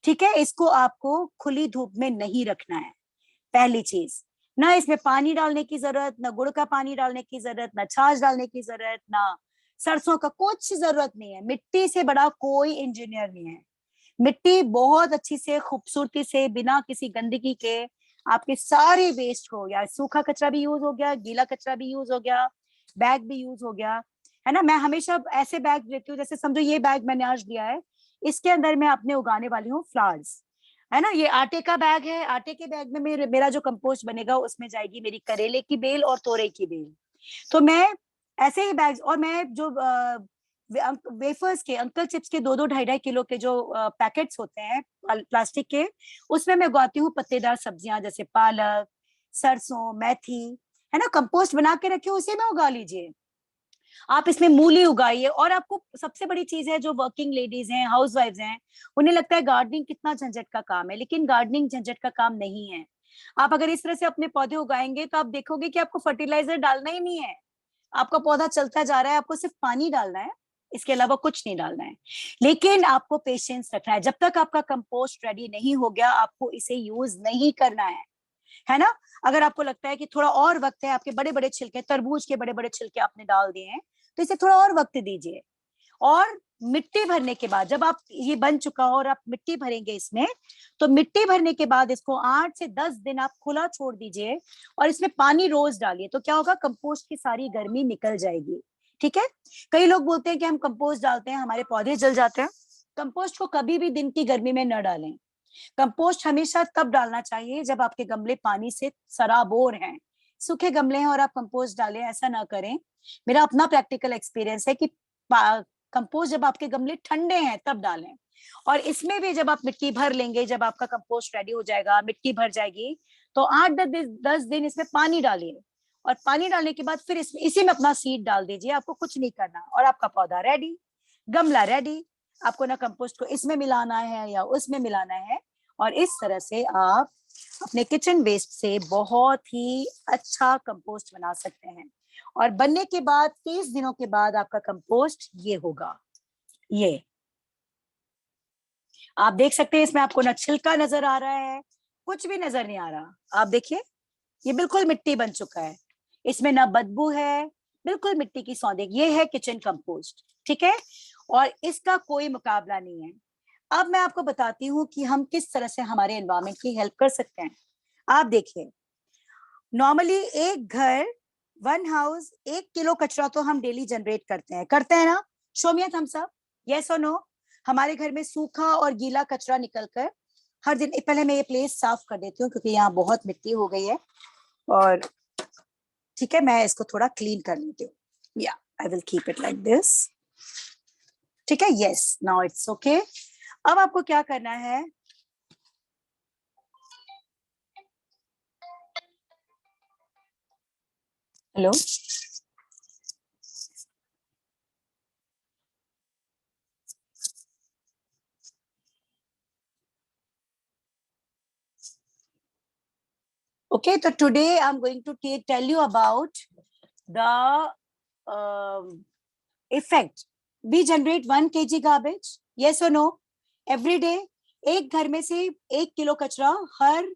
ठीक है। इसको आपको खुली धूप में नहीं रखना है। पहली चीज, ना इसमें पानी डालने की जरूरत, ना गुड़ का पानी डालने की जरूरत, ना छाछ डालने की जरूरत, ना सरसों का, कुछ जरूरत नहीं है। मिट्टी से बड़ा कोई इंजीनियर नहीं है। मिट्टी बहुत अच्छी से, खूबसूरती से, बिना किसी गंदगी के आपके सारे वेस्ट को, या सूखा कचरा भी यूज हो गया, गीला कचरा भी यूज हो गया, बैग भी यूज हो गया, है ना। मैं हमेशा ऐसे बैग देती हूँ, जैसे समझो ये बैग मैंने आज दिया है, इसके अंदर मैं अपने उगाने वाली हूँ फ्लावर्स, है ना। ये आटे का बैग है, आटे के बैग में मेरा जो कंपोस्ट बनेगा उसमें जाएगी मेरी करेले की बेल और तोरई की बेल। तो मैं ऐसे ही बैग्स, और मैं जो वेफर्स के, अंकल चिप्स के 2-2 2.5 किलो के जो पैकेट्स होते हैं प्लास्टिक के, उसमें मैं उगाती हूँ पत्तेदार सब्जियां जैसे पालक, सरसों, मेथी, है ना। कंपोस्ट बना के रखे, उसे में उगा लीजिए। आप इसमें मूली उगाइए। और आपको सबसे बड़ी चीज है, जो वर्किंग लेडीज हैं, हाउस वाइफ्स हैं, उन्हें लगता है गार्डनिंग कितना झंझट का काम है, लेकिन गार्डनिंग झंझट का काम नहीं है। आप अगर इस तरह से अपने पौधे उगाएंगे तो आप देखोगे कि आपको फर्टिलाइजर डालना ही नहीं है। आपका पौधा चलता जा रहा है, आपको सिर्फ पानी डालना है, इसके अलावा कुछ नहीं डालना है। लेकिन आपको पेशेंस रखना है। जब तक आपका कंपोस्ट रेडी नहीं हो गया, आपको इसे यूज नहीं करना है ना। अगर आपको लगता है कि थोड़ा और वक्त है, आपके बड़े बड़े छिलके, तरबूज के बड़े बड़े छिलके आपने डाल दिए हैं, तो इसे थोड़ा और वक्त दीजिए। और मिट्टी भरने के बाद, जब आप ये बन चुका हो और आप मिट्टी भरेंगे इसमें, तो मिट्टी भरने के बाद इसको 8 से 10 दिन आप खुला छोड़ दीजिए और इसमें पानी रोज डालिए। तो क्या होगा, कंपोस्ट की सारी गर्मी निकल जाएगी। ठीक है। कई लोग बोलते हैं कि हम कंपोस्ट डालते हैं हमारे पौधे जल जाते हैं। कंपोस्ट को कभी भी दिन की गर्मी में न डालें। कंपोस्ट हमेशा तब डालना चाहिए जब आपके गमले पानी से सराबोर हैं। सूखे गमले हैं और आप कंपोस्ट डालें, ऐसा ना करें। मेरा अपना प्रैक्टिकल एक्सपीरियंस है कि कंपोस्ट जब आपके गमले ठंडे हैं तब डालें। और इसमें भी जब आप मिट्टी भर लेंगे, जब आपका कंपोस्ट रेडी हो जाएगा, मिट्टी भर जाएगी, तो 8-10 दिन इसमें पानी डालिए। और पानी डालने के बाद फिर इसमें इसी में अपना सीड डाल दीजिए। आपको कुछ नहीं करना और आपका पौधा रेडी, गमला रेडी। आपको ना कंपोस्ट को इसमें मिलाना है या उसमें मिलाना है। और इस तरह से आप अपने किचन वेस्ट से बहुत ही अच्छा कंपोस्ट बना सकते हैं। और बनने के बाद 30 दिनों के बाद आपका कंपोस्ट ये होगा। ये आप देख सकते हैं, इसमें आपको ना छिलका नजर आ रहा है, कुछ भी नजर नहीं आ रहा। आप देखिए, ये बिल्कुल मिट्टी बन चुका है। इसमें ना बदबू है, बिल्कुल मिट्टी की सौंदे। ये है किचन कंपोस्ट। ठीक है। और इसका कोई मुकाबला नहीं है। अब मैं आपको बताती हूँ कि हम किस तरह से हमारे एनवायरमेंट की हेल्प कर सकते हैं। आप देखिए, नॉर्मली एक घर, 1 हाउस, 1 किलो कचरा तो हम डेली जनरेट करते हैं ना। Show me thumbs up, yes और नो। हमारे घर में सूखा और गीला कचरा निकलकर हर दिन, पहले मैं ये प्लेस साफ कर देती हूँ क्योंकि यहाँ बहुत मिट्टी हो गई है। और ठीक है, मैं इसको थोड़ा क्लीन कर लेती हूँ। या I will keep it like this. ठीक है, यस, नाउ इट्स ओके। अब आपको क्या करना है, hello, okay, so today I'm going to tell you about the effect. We generate 1 kg garbage, yes or no, every day. एक घर में से 1 किलो कचरा हर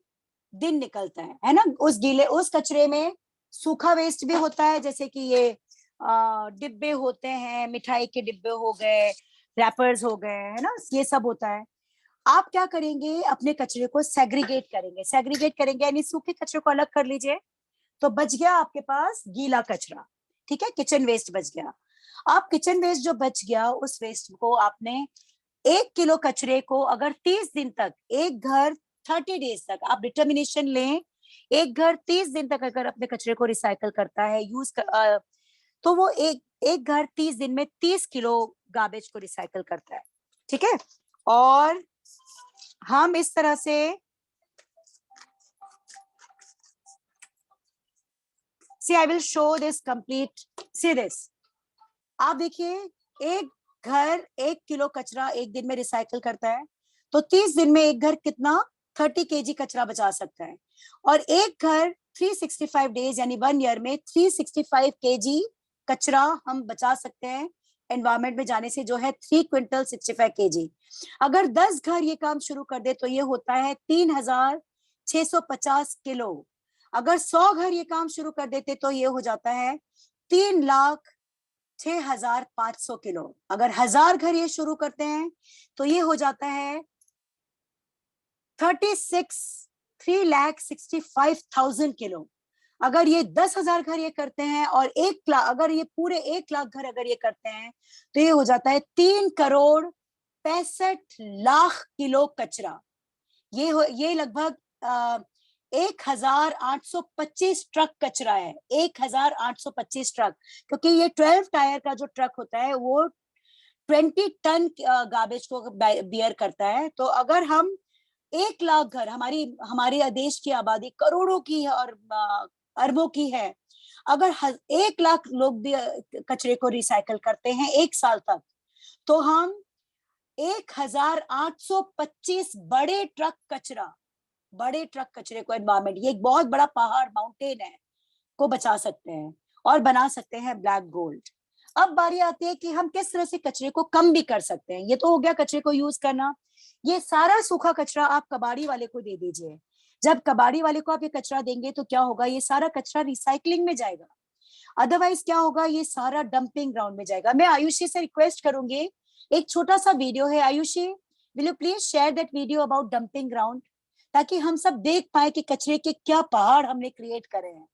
दिन निकलता है ना। उस कचरे में सूखा वेस्ट भी होता है, जैसे कि ये डिब्बे होते हैं, मिठाई के डिब्बे हो गए, रैपर्स हो गए, है ना, ये सब होता है। आप क्या करेंगे, अपने कचरे को सेग्रीगेट करेंगे, यानी सूखे कचरे को अलग कर लीजिए। तो बच गया आपके पास गीला कचरा। ठीक है, किचन वेस्ट बच गया। आप किचन वेस्ट जो बच गया, उस वेस्ट को आपने 1 किलो कचरे को अगर 30 दिन तक, एक घर 30 डेज तक आप डिटर्मिनेशन लें एक घर 30 दिन तक अगर अपने कचरे को रिसाइकल करता है, तो वो एक घर 30 दिन में 30 किलो गार्बेज को रिसाइकल करता है। ठीक है, और हम इस तरह से see I will show this complete, see this, आप देखिए, एक घर 1 किलो कचरा एक दिन में रिसाइकल करता है, तो 30 दिन में एक घर कितना 30 केजी कचरा बचा सकता है। और एक घर 365 डेज यानी 1 ईयर में 365 केजी कचरा हम बचा सकते हैं एनवायरमेंट में जाने से, जो है 3 क्विंटल 65 केजी। अगर 10 घर ये काम शुरू कर दे तो ये होता है 3650 किलो। अगर 100 घर ये काम शुरू कर देते तो ये हो जाता है 3,06,500 किलो। अगर 1000 घर ये शुरू करते हैं तो ये हो जाता है 3,65,000 किलो। अगर ये 10,000 घर ये करते हैं और 1 लाख, अगर ये पूरे 1 लाख घर अगर ये करते हैं तो ये हो जाता है 3,65,00,000 किलो कचरा। ये लगभग 1,825 ट्रक कचरा है, 1,825 ट्रक, क्योंकि ये 12 टायर का जो ट्रक होता है वो 20 टन गार्बेज को बियर करता है। तो अगर हम 1 लाख घर, हमारे देश की आबादी करोड़ों की है और अरबों की है, अगर 1 लाख लोग भी कचरे को रिसाइकल करते हैं 1 साल तक, तो हम 1,825 बड़े ट्रक कचरे को एनवायरमेंट, ये एक बहुत बड़ा पहाड़ माउंटेन है, को बचा सकते हैं और बना सकते हैं ब्लैक गोल्ड। अब बारी आती है कि हम किस तरह से कचरे को कम भी कर सकते हैं। ये तो हो गया कचरे को यूज करना। ये सारा सूखा कचरा आप कबाड़ी वाले को दे दीजिए। जब कबाड़ी वाले को आप ये कचरा देंगे तो क्या होगा, ये सारा कचरा रिसाइकलिंग में जाएगा। अदरवाइज क्या होगा, ये सारा डंपिंग ग्राउंड में जाएगा। मैं आयुषी से रिक्वेस्ट करूंगी, एक छोटा सा वीडियो है, Ayushi will you please share that video about dumping ground, ताकि हम सब देख पाए कि कचरे के क्या पहाड़ हमने क्रिएट करे हैं,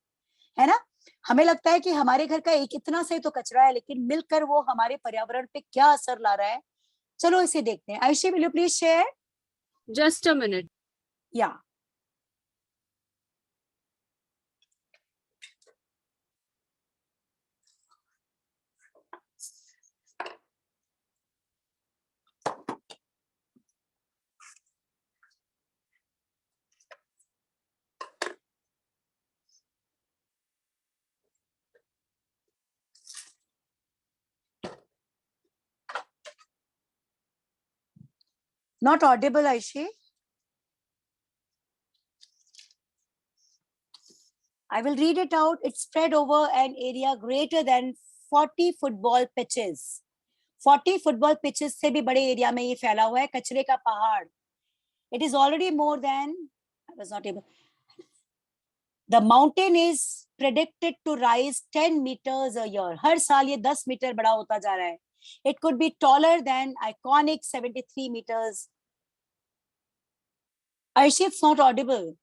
है ना। हमें लगता है कि हमारे घर का एक इतना से तो कचरा है, लेकिन मिलकर वो हमारे पर्यावरण पे क्या असर ला रहा है, चलो इसे देखते हैं। Ayushi will you please share? Just a minute. या not audible, Aishi. I will read it out. It's spread over an area greater than 40 football pitches. 40 football pitches से भी बड़े एरिया में ये फैला हुआ है कचरे का पहाड़। It is already more than, I was not able. The mountain is predicted to rise 10 meters a year. हर साल ये 10 मीटर बड़ा होता जा रहा है। It could be taller than iconic 73 meters. Aishi, it's not audible.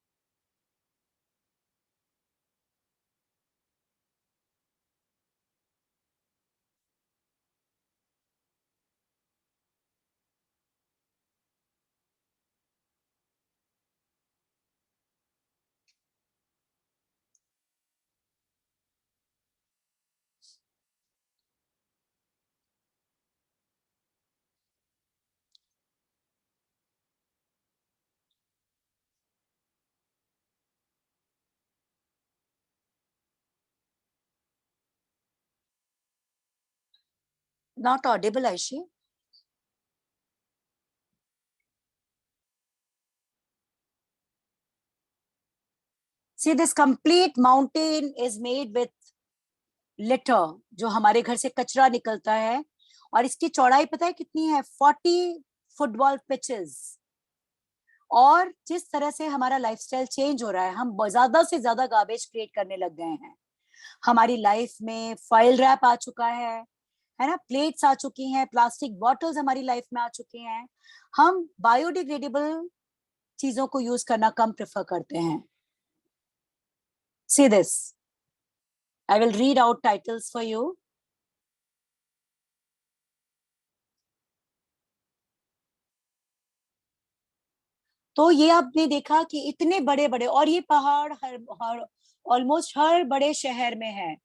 Not audible, Aishi. See, this complete mountain is made with litter, जो हमारे घर से कचरा निकलता है, और इसकी चौड़ाई पता है कितनी है? 40 फुटबॉल पिचेस। और जिस तरह से हमारा लाइफस्टाइल चेंज हो रहा है, हम ज्यादा से ज्यादा गार्बेज क्रिएट करने लग गए हैं। हमारी लाइफ में फॉइल रैप आ चुका है ना, प्लेट्स आ चुकी हैं, प्लास्टिक बॉटल्स हमारी लाइफ में आ चुकी हैं। हम बायोडिग्रेडेबल चीजों को यूज करना कम प्रेफर करते हैं। See this. I will read out titles for you. तो ये आपने देखा कि इतने बड़े बड़े, और ये पहाड़ हर ऑलमोस्ट हर बड़े शहर में है,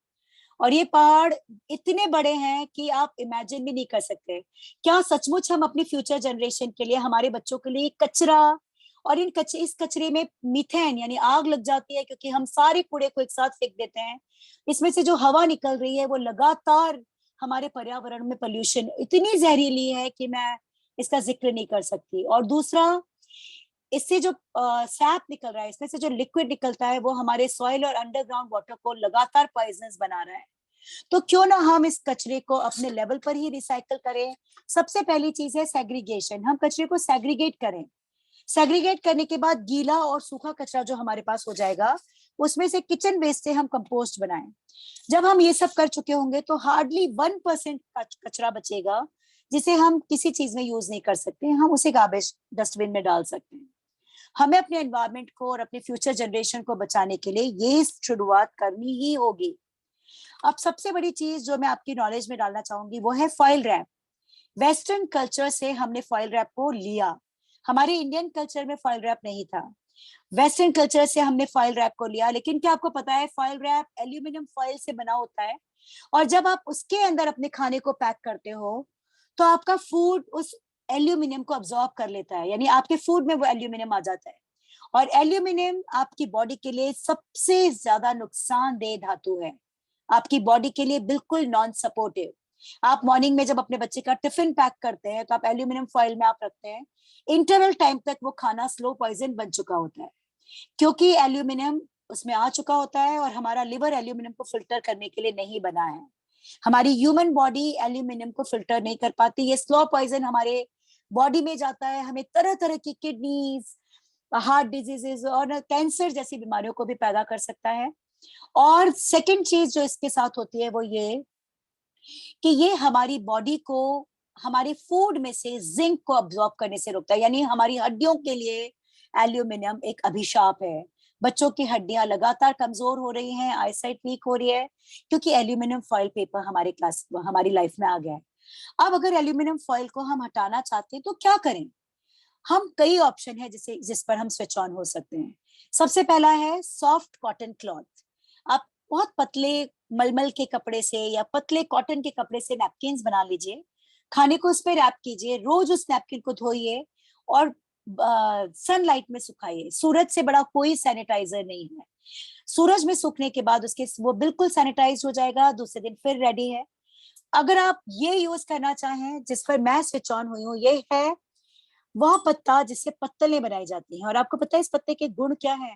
और ये पहाड़ इतने बड़े हैं कि आप इमेजिन भी नहीं कर सकते। क्या सचमुच हम अपनी फ्यूचर जनरेशन के लिए, हमारे बच्चों के लिए कचरा, और इस कचरे में मीथेन यानी आग लग जाती है, क्योंकि हम सारे कूड़े को एक साथ फेंक देते हैं। इसमें से जो हवा निकल रही है वो लगातार हमारे पर्यावरण में पोल्यूशन इतनी जहरीली है कि मैं इसका जिक्र नहीं कर सकती। और दूसरा, इससे जो सैप निकल रहा है, इसमें से जो लिक्विड निकलता है, वो हमारे सॉइल और अंडरग्राउंड वाटर को लगातार पॉइजनस बना रहा है। तो क्यों ना हम इस कचरे को अपने लेवल पर ही रिसाइकल करें। सबसे पहली चीज है सेग्रीगेशन, हम कचरे को सेग्रीगेट करें। सेग्रीगेट करने के बाद गीला और सूखा कचरा जो हमारे पास हो जाएगा, उसमें से किचन वेस्ट से हम कंपोस्ट बनाएं। जब हम ये सब कर चुके होंगे तो हार्डली 1% कचरा बचेगा जिसे हम किसी चीज में यूज नहीं कर सकते, हम उसे गार्बेज डस्टबिन में डाल सकते हैं। हमें अपने एनवायरमेंट को और अपने फ्यूचर जनरेशन को बचाने के लिए ये शुरुआत करनी ही होगी। अब सबसे बड़ी चीज जो मैं आपकी नॉलेज में डालना चाहूंगी वो है फॉइल रैप। वेस्टर्न कल्चर से हमने फॉइल रैप को लिया, हमारे इंडियन कल्चर में फॉइल रैप नहीं था। वेस्टर्न कल्चर से हमने फॉइल रैप को लिया, लेकिन क्या आपको पता है फॉइल रैप एल्यूमिनियम फॉइल से बना होता है, और जब आप उसके अंदर अपने खाने को पैक करते हो तो आपका फूड उस एल्यूमिनियम को अब्सॉर्ब कर लेता है, यानी आपके फूड में वो एल्यूमिनियम आ जाता है। और एल्यूमिनियम आपकी बॉडी के लिए सबसे ज्यादा नुकसानदेह धातु है, आपकी बॉडी के लिए बिल्कुल नॉन सपोर्टिव। आप मॉर्निंग में जब अपने बच्चे का टिफिन पैक करते हैं तो आप एल्यूमिनियम फॉइल में आप रखते हैं, इंटरवल टाइम तक वो खाना स्लो पॉइजन बन चुका होता है, क्योंकि एल्यूमिनियम उसमें आ चुका होता है, और हमारा लिवर एल्यूमिनियम को फिल्टर करने के लिए नहीं बना है। हमारी ह्यूमन बॉडी एल्यूमिनियम को फिल्टर नहीं कर पाती, ये स्लो पॉइजन हमारे बॉडी में जाता है, हमें तरह तरह की किडनीज, हार्ट डिजीजेज और कैंसर जैसी बीमारियों को भी पैदा कर सकता है। और सेकंड चीज जो इसके साथ होती है वो ये कि ये हमारी बॉडी को हमारे फूड में से जिंक को अब्सॉर्ब करने से रोकता है, यानी हमारी हड्डियों के लिए एल्यूमिनियम एक अभिशाप है। बच्चों की हड्डियां लगातार कमजोर हो रही हैं, आईसाइट वीक हो रही है, क्योंकि एल्यूमिनियम फॉइल पेपर हमारी लाइफ में आ गया है। अब अगर एल्यूमिनियम फॉइल को हम हटाना चाहते हैं तो क्या करें? हम कई ऑप्शन है जिस पर हम स्विच ऑन हो सकते हैं। सबसे पहला है सॉफ्ट कॉटन क्लॉथ। आप बहुत पतले मलमल के कपड़े से या पतले कॉटन के कपड़े से नैपकिन बना लीजिए, खाने को उस पर रैप कीजिए, रोज उस नैपकिन को धोइए और सनलाइट में सुखाइए। सूरज से बड़ा कोई सैनिटाइजर नहीं है। सूरज में सूखने के बाद उसके वो बिल्कुल सैनिटाइज हो जाएगा, दूसरे दिन फिर रेडी है। अगर आप ये यूज करना चाहें, जिस पर मैं स्विच ऑन हुई हूँ, ये है वह पत्ता जिससे पत्तलें बनाई जाती हैं। और आपको पता है इस पत्ते के गुण क्या है?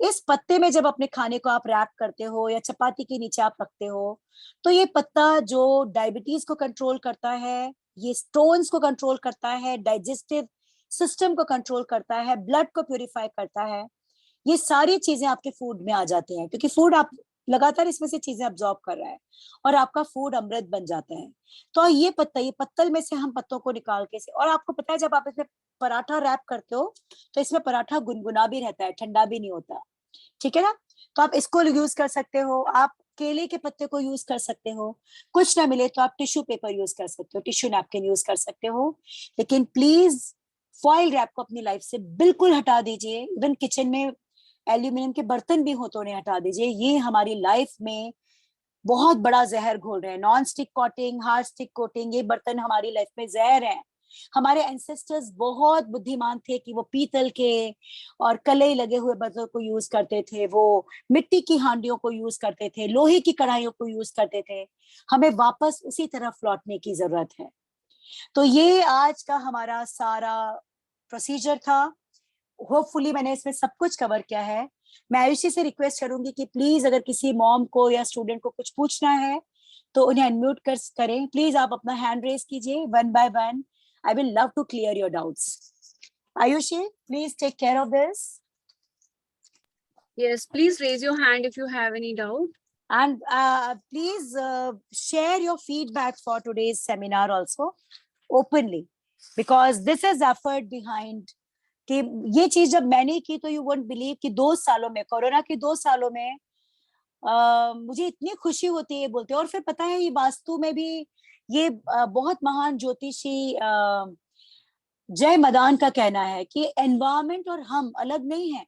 इस पत्ते में जब अपने खाने को आप रैप करते हो या चपाती के नीचे आप रखते हो, तो ये पत्ता जो डायबिटीज को कंट्रोल करता है, ये स्टोन्स को कंट्रोल करता है, डाइजेस्टिव सिस्टम को कंट्रोल करता है, ब्लड को प्यूरिफाई करता है, ये सारी चीजें आपके फूड में आ जाती हैं, क्योंकि फूड आप लगातार इसमें से चीजें अब्सॉर्ब कर रहा है और आपका फूड अमृत बन जाता है। तो ये पत्तल में से हम पत्तों को निकाल के से, और आपको पता है जब आप इसमें पराठा रैप करते हो तो इसमें पराठा गुनगुना भी रहता है, ठंडा भी नहीं होता। ठीक है ना? तो आप इसको यूज कर सकते हो, आप केले के पत्ते को यूज कर सकते हो, कुछ ना मिले तो आप टिश्यू पेपर यूज कर सकते हो, टिश्यू नैपकिन यूज कर सकते हो। लेकिन प्लीज फॉइल रैप को अपनी लाइफ से बिल्कुल हटा दीजिए। इवन किचन में एल्यूमिनियम के बर्तन भी हो तो उन्हें हटा दीजिए, ये हमारी लाइफ में बहुत बड़ा जहर घोल रहे हैं। Non stick coating, hard stick coating, ये बर्तन हमारी लाइफ में जहर है। हमारे एंसेस्टर्स बहुत बुद्धिमान थे कि वो पीतल के और कलई लगे हुए बर्तनों को यूज करते थे, वो मिट्टी की हांडियों को यूज करते थे, लोहे की कढ़ाइयों को यूज करते थे। हमें वापस उसी तरफ लौटने की जरूरत है। तो ये आज का हमारा सारा प्रोसीजर था। होपफुली मैंने इसमें सब कुछ कवर किया है। मैं आयुषी से रिक्वेस्ट करूंगी कि प्लीज अगर किसी मॉम को या स्टूडेंट को कुछ पूछना है तो उन्हें अनम्यूट करें। प्लीज आप अपना हैंड रेज कीजिए one by one. I will love to clear your doubts. Ayushi, please take care of this. Yes, please raise your hand if you have any doubt. And please share your feedback for today's seminar also openly, because this is effort behind कि ये चीज जब मैंने की तो यू वोंट बिलीव कि 2 सालों में, कोरोना के 2 सालों में मुझे इतनी खुशी होती है बोलते। और फिर पता है ये वास्तु में भी ये बहुत महान ज्योतिषी जय मदान का कहना है कि एनवायरमेंट और हम अलग नहीं हैं,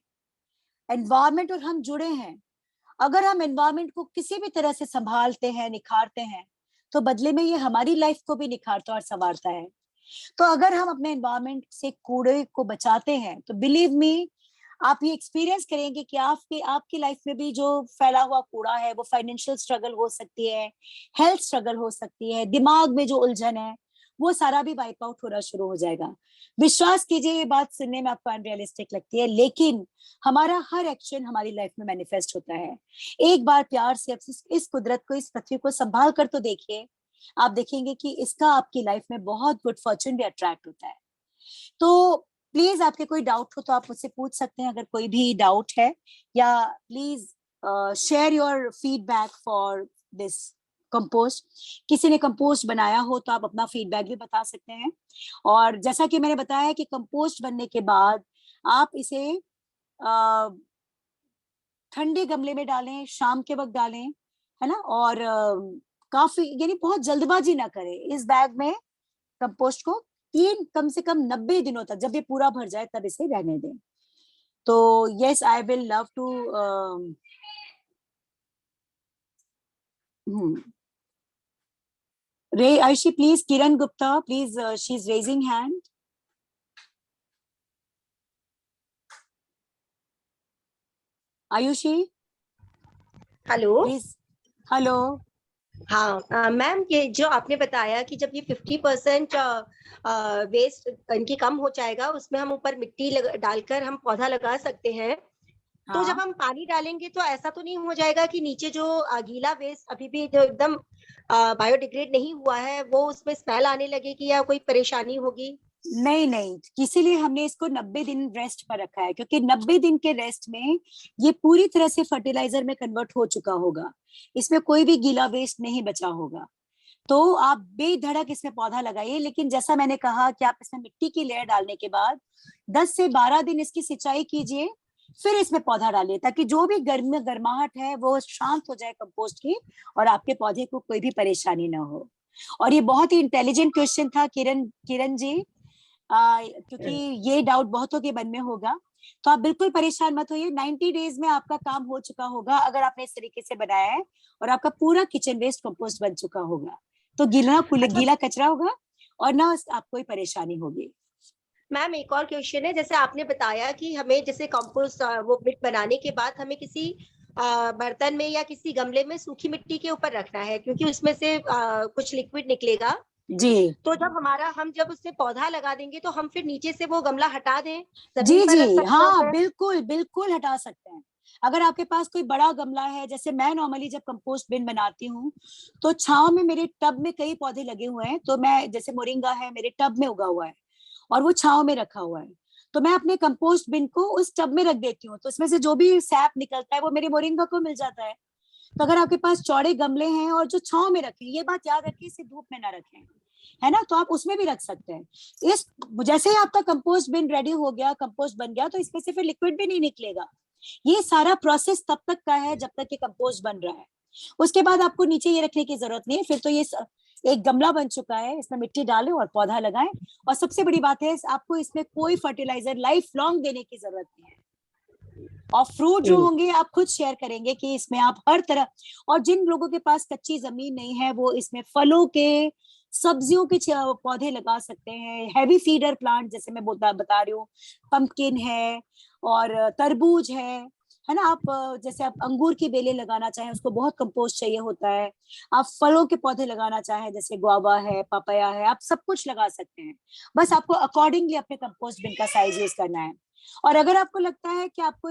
एनवायरमेंट और हम जुड़े हैं। अगर हम एनवायरमेंट को किसी भी तरह से संभालते हैं, निखारते हैं, तो बदले में ये हमारी लाइफ को भी निखारता और संवारता है। तो अगर हम अपने एनवायरमेंट से कूड़े को बचाते हैं तो बिलीव मी, आप ये एक्सपीरियंस करेंगे कि आपकी आपकी लाइफ में भी जो फैला हुआ कूड़ा है, वो फाइनेंशियल स्ट्रगल हो सकती है, हेल्थ स्ट्रगल हो सकती है, दिमाग में जो उलझन है, वो सारा भी वाइप आउट होना शुरू हो जाएगा। विश्वास कीजिए, ये बात सुनने में आपको अनरियलिस्टिक लगती है, लेकिन हमारा हर एक्शन हमारी लाइफ में मैनिफेस्ट होता है। एक बार प्यार से इस कुदरत को, इस पृथ्वी को संभाल कर तो देखिए, आप देखेंगे कि इसका आपकी लाइफ में बहुत गुड फॉर्चून भी अट्रैक्ट होता है। तो प्लीज आपके कोई डाउट हो तो आप मुझसे पूछ सकते हैं, अगर कोई भी डाउट है, या please share your feedback for this compost. किसी ने कंपोस्ट बनाया हो तो आप अपना फीडबैक भी बता सकते हैं। और जैसा कि मैंने बताया कि कंपोस्ट बनने के बाद आप इसे ठंडे गमले में डालें, शाम के वक्त डालें, है ना। और काफी, यानी बहुत जल्दबाजी ना करें इस बैग में कंपोस्ट को। कम से कम 90 दिनों तक, जब ये पूरा भर जाए तब इसे रहने दें। तो yes, I will love to रे Ayushi, please Kiran Gupta, please, she is raising hand. Ayushi hello. Please. Hello. हाँ मैम, ये जो आपने बताया कि जब ये 50% वेस्ट इनकी कम हो जाएगा, उसमें हम ऊपर मिट्टी डालकर हम पौधा लगा सकते हैं। तो हाँ। जब हम पानी डालेंगे तो ऐसा तो नहीं हो जाएगा कि नीचे जो गीला वेस्ट अभी भी जो एकदम बायोडिग्रेड नहीं हुआ है, वो उसमें स्मेल आने लगेगी या कोई परेशानी होगी? नहीं नहीं, इसीलिए हमने इसको 90 दिन रेस्ट पर रखा है, क्योंकि 90 दिन के रेस्ट में ये पूरी तरह से फर्टिलाइजर में कन्वर्ट हो चुका होगा। इसमें कोई भी गीला वेस्ट नहीं बचा होगा। तो आप बेधड़क इसमें पौधा लगाइए, लेकिन जैसा मैंने कहा कि आप इसमें मिट्टी की लेयर डालने के बाद 10 से 12 दिन इसकी सिंचाई कीजिए, फिर इसमें पौधा डालिए, ताकि जो भी गर्माहट है वो शांत हो जाए कंपोस्ट की, और आपके पौधे को कोई भी परेशानी ना हो। और ये बहुत ही इंटेलिजेंट क्वेश्चन था किरण जी, क्योंकि ये डाउट बहुतों के मन में होगा। तो आप बिल्कुल परेशान मत होइए, 90 डेज में आपका काम हो चुका होगा अगर आपने इस तरीके से बनाया है, और आपका पूरा किचन वेस्ट कंपोस्ट बन चुका होगा। तो गीला कचरा होगा और ना आपको कोई परेशानी होगी। मैम, एक और क्वेश्चन है। जैसे आपने बताया कि हमें जैसे कंपोस्ट वो बिट बनाने के बाद हमें किसी बर्तन में या किसी गमले में सूखी मिट्टी के ऊपर रखना है, क्योंकि उसमें से कुछ लिक्विड निकलेगा जी तो हम जब उससे पौधा लगा देंगे तो हम फिर नीचे से वो गमला हटा दें, जी जमीन पर रख जी, सकते हाँ हैं? बिल्कुल बिल्कुल हटा सकते हैं। अगर आपके पास कोई बड़ा गमला है, जैसे मैं नॉर्मली जब कंपोस्ट बिन बनाती हूँ तो छांव में मेरे टब में कई पौधे लगे हुए हैं, तो मैं, जैसे मोरिंगा है मेरे टब में उगा हुआ है और वो छांव में रखा हुआ है, तो मैं अपने कंपोस्ट बिन को उस टब में रख देती हूँ, तो उसमें से जो भी सैप निकलता है वो मेरे मोरिंगा को मिल जाता है। तो अगर आपके पास चौड़े गमले हैं और जो छांव में रखें, ये बात याद रखिए, इसे धूप में ना रखें, है ना, तो आप उसमें भी रख सकते हैं। इस जैसे ही आपका कंपोस्ट बिन रेडी हो गया, कंपोस्ट बन गया, तो इसमें से फिर लिक्विड भी नहीं निकलेगा। ये सारा प्रोसेस तब तक का है जब तक ये कंपोस्ट बन रहा है। उसके बाद आपको नीचे ये रखने की जरूरत नहीं है, फिर तो ये एक गमला बन चुका है, इसमें मिट्टी डालें और पौधा लगाएं। और सबसे बड़ी बात है, आपको इसमें कोई फर्टिलाइजर लाइफ लॉन्ग देने की जरूरत नहीं है। और फ्रूट जो होंगे आप खुद शेयर करेंगे कि इसमें आप हर तरह, और जिन लोगों के पास कच्ची जमीन नहीं है वो इसमें फलों के, सब्जियों के पौधे लगा सकते हैं। हैवी फीडर प्लांट जैसे मैं बता रही हूँ, पंपकिन है और तरबूज है ना। आप जैसे आप अंगूर की बेलें लगाना चाहें, उसको बहुत कंपोस्ट चाहिए होता है। आप फलों के पौधे लगाना चाहें, जैसे गुआवा है, पपाया है, आप सब कुछ लगा सकते हैं। बस आपको अकॉर्डिंगली अपने कंपोस्ट बिन का साइज यूज करना है। और अगर आपको लगता है कि आपको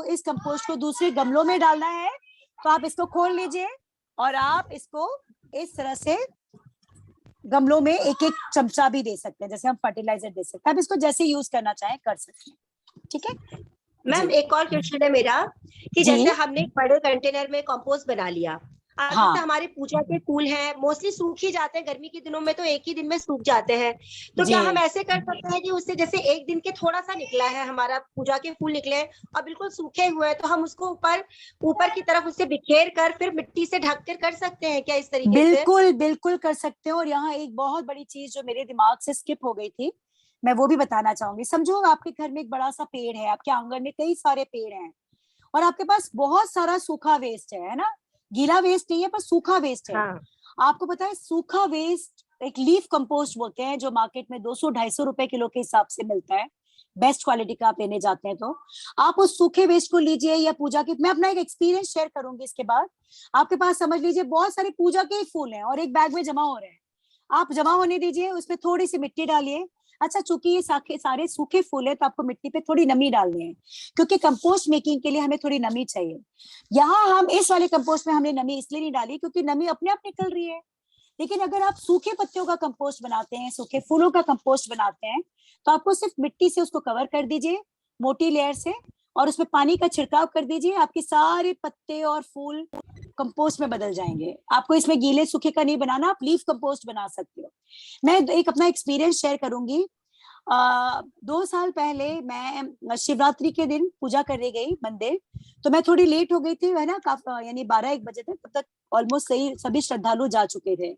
इस कंपोस्ट को दूसरे गमलों में डालना है, तो आप इसको खोल लीजिए और आप इसको इस तरह से गमलों में एक एक चमचा भी दे सकते हैं, जैसे हम फर्टिलाइजर दे सकते हैं। आप इसको जैसे यूज करना चाहें कर सकते हैं, ठीक है। मैम, एक और क्वेश्चन है मेरा कि जैसे हमने एक बड़े कंटेनर में कंपोस्ट बना लिया, हाँ। जैसे हमारे पूजा के फूल हैं मोस्टली सूख ही जाते हैं, गर्मी के दिनों में तो एक ही दिन में सूख जाते हैं, तो क्या हम ऐसे कर सकते हैं कि उससे, जैसे एक दिन के थोड़ा सा निकला है, हमारा पूजा के फूल निकले और बिल्कुल सूखे हुए हैं, तो हम उसको ऊपर की तरफ उससे बिखेर कर फिर मिट्टी से ढक कर सकते हैं क्या इस तरीके से? बिल्कुल बिल्कुल कर सकते हो। और यहाँ एक बहुत बड़ी चीज जो मेरे दिमाग से स्किप हो गई थी, मैं वो भी बताना चाहूंगी। समझो आपके घर में एक बड़ा सा पेड़ है, आपके आंगन में कई सारे पेड़ हैं और आपके पास बहुत सारा सूखा वेस्ट है ना, गीला वेस्ट नहीं है पर सूखा वेस्ट है। हाँ। आपको पता है सूखा वेस्ट एक लीफ कंपोस्ट बोलते हैं, जो मार्केट में 200-250 रुपए किलो के हिसाब से मिलता है, बेस्ट क्वालिटी का आप लेने जाते हैं। तो आप उस सूखे वेस्ट को लीजिए या पूजा के, मैं अपना एक एक्सपीरियंस शेयर करूंगी इसके बाद। आपके पास समझ लीजिए बहुत सारे पूजा के ही फूल हैं और एक बैग में जमा हो रहे हैं, आप जमा होने दीजिए, उसमें थोड़ी सी मिट्टी डालिए। अच्छा, चूंकि ये सारे सूखे फूल है तो आपको मिट्टी पे थोड़ी नमी डालनी है, क्योंकि कंपोस्ट मेकिंग के लिए हमें थोड़ी नमी चाहिए। यहाँ हम इस वाले कंपोस्ट में हमने नमी इसलिए नहीं डाली क्योंकि नमी अपने आप निकल रही है। लेकिन अगर आप सूखे पत्तियों का कंपोस्ट बनाते हैं, सूखे फूलों का कंपोस्ट बनाते हैं, तो आपको सिर्फ मिट्टी से उसको कवर कर दीजिए, मोटी लेयर से, और उसमें पानी का छिड़काव कर दीजिए। आपके सारे पत्ते और फूल कंपोस्ट में बदल जाएंगे। आपको इसमें गीले सूखे का नहीं बनाना, आप लीफ कंपोस्ट बना सकते हो। मैं एक अपना एक्सपीरियंस शेयर करूंगी। 2 साल पहले मैं शिवरात्रि के दिन पूजा करने गई मंदिर, तो मैं थोड़ी लेट हो गई थी, है ना, काफी, यानी 12-1 बजे तक, तब तक ऑलमोस्ट सभी श्रद्धालु जा चुके थे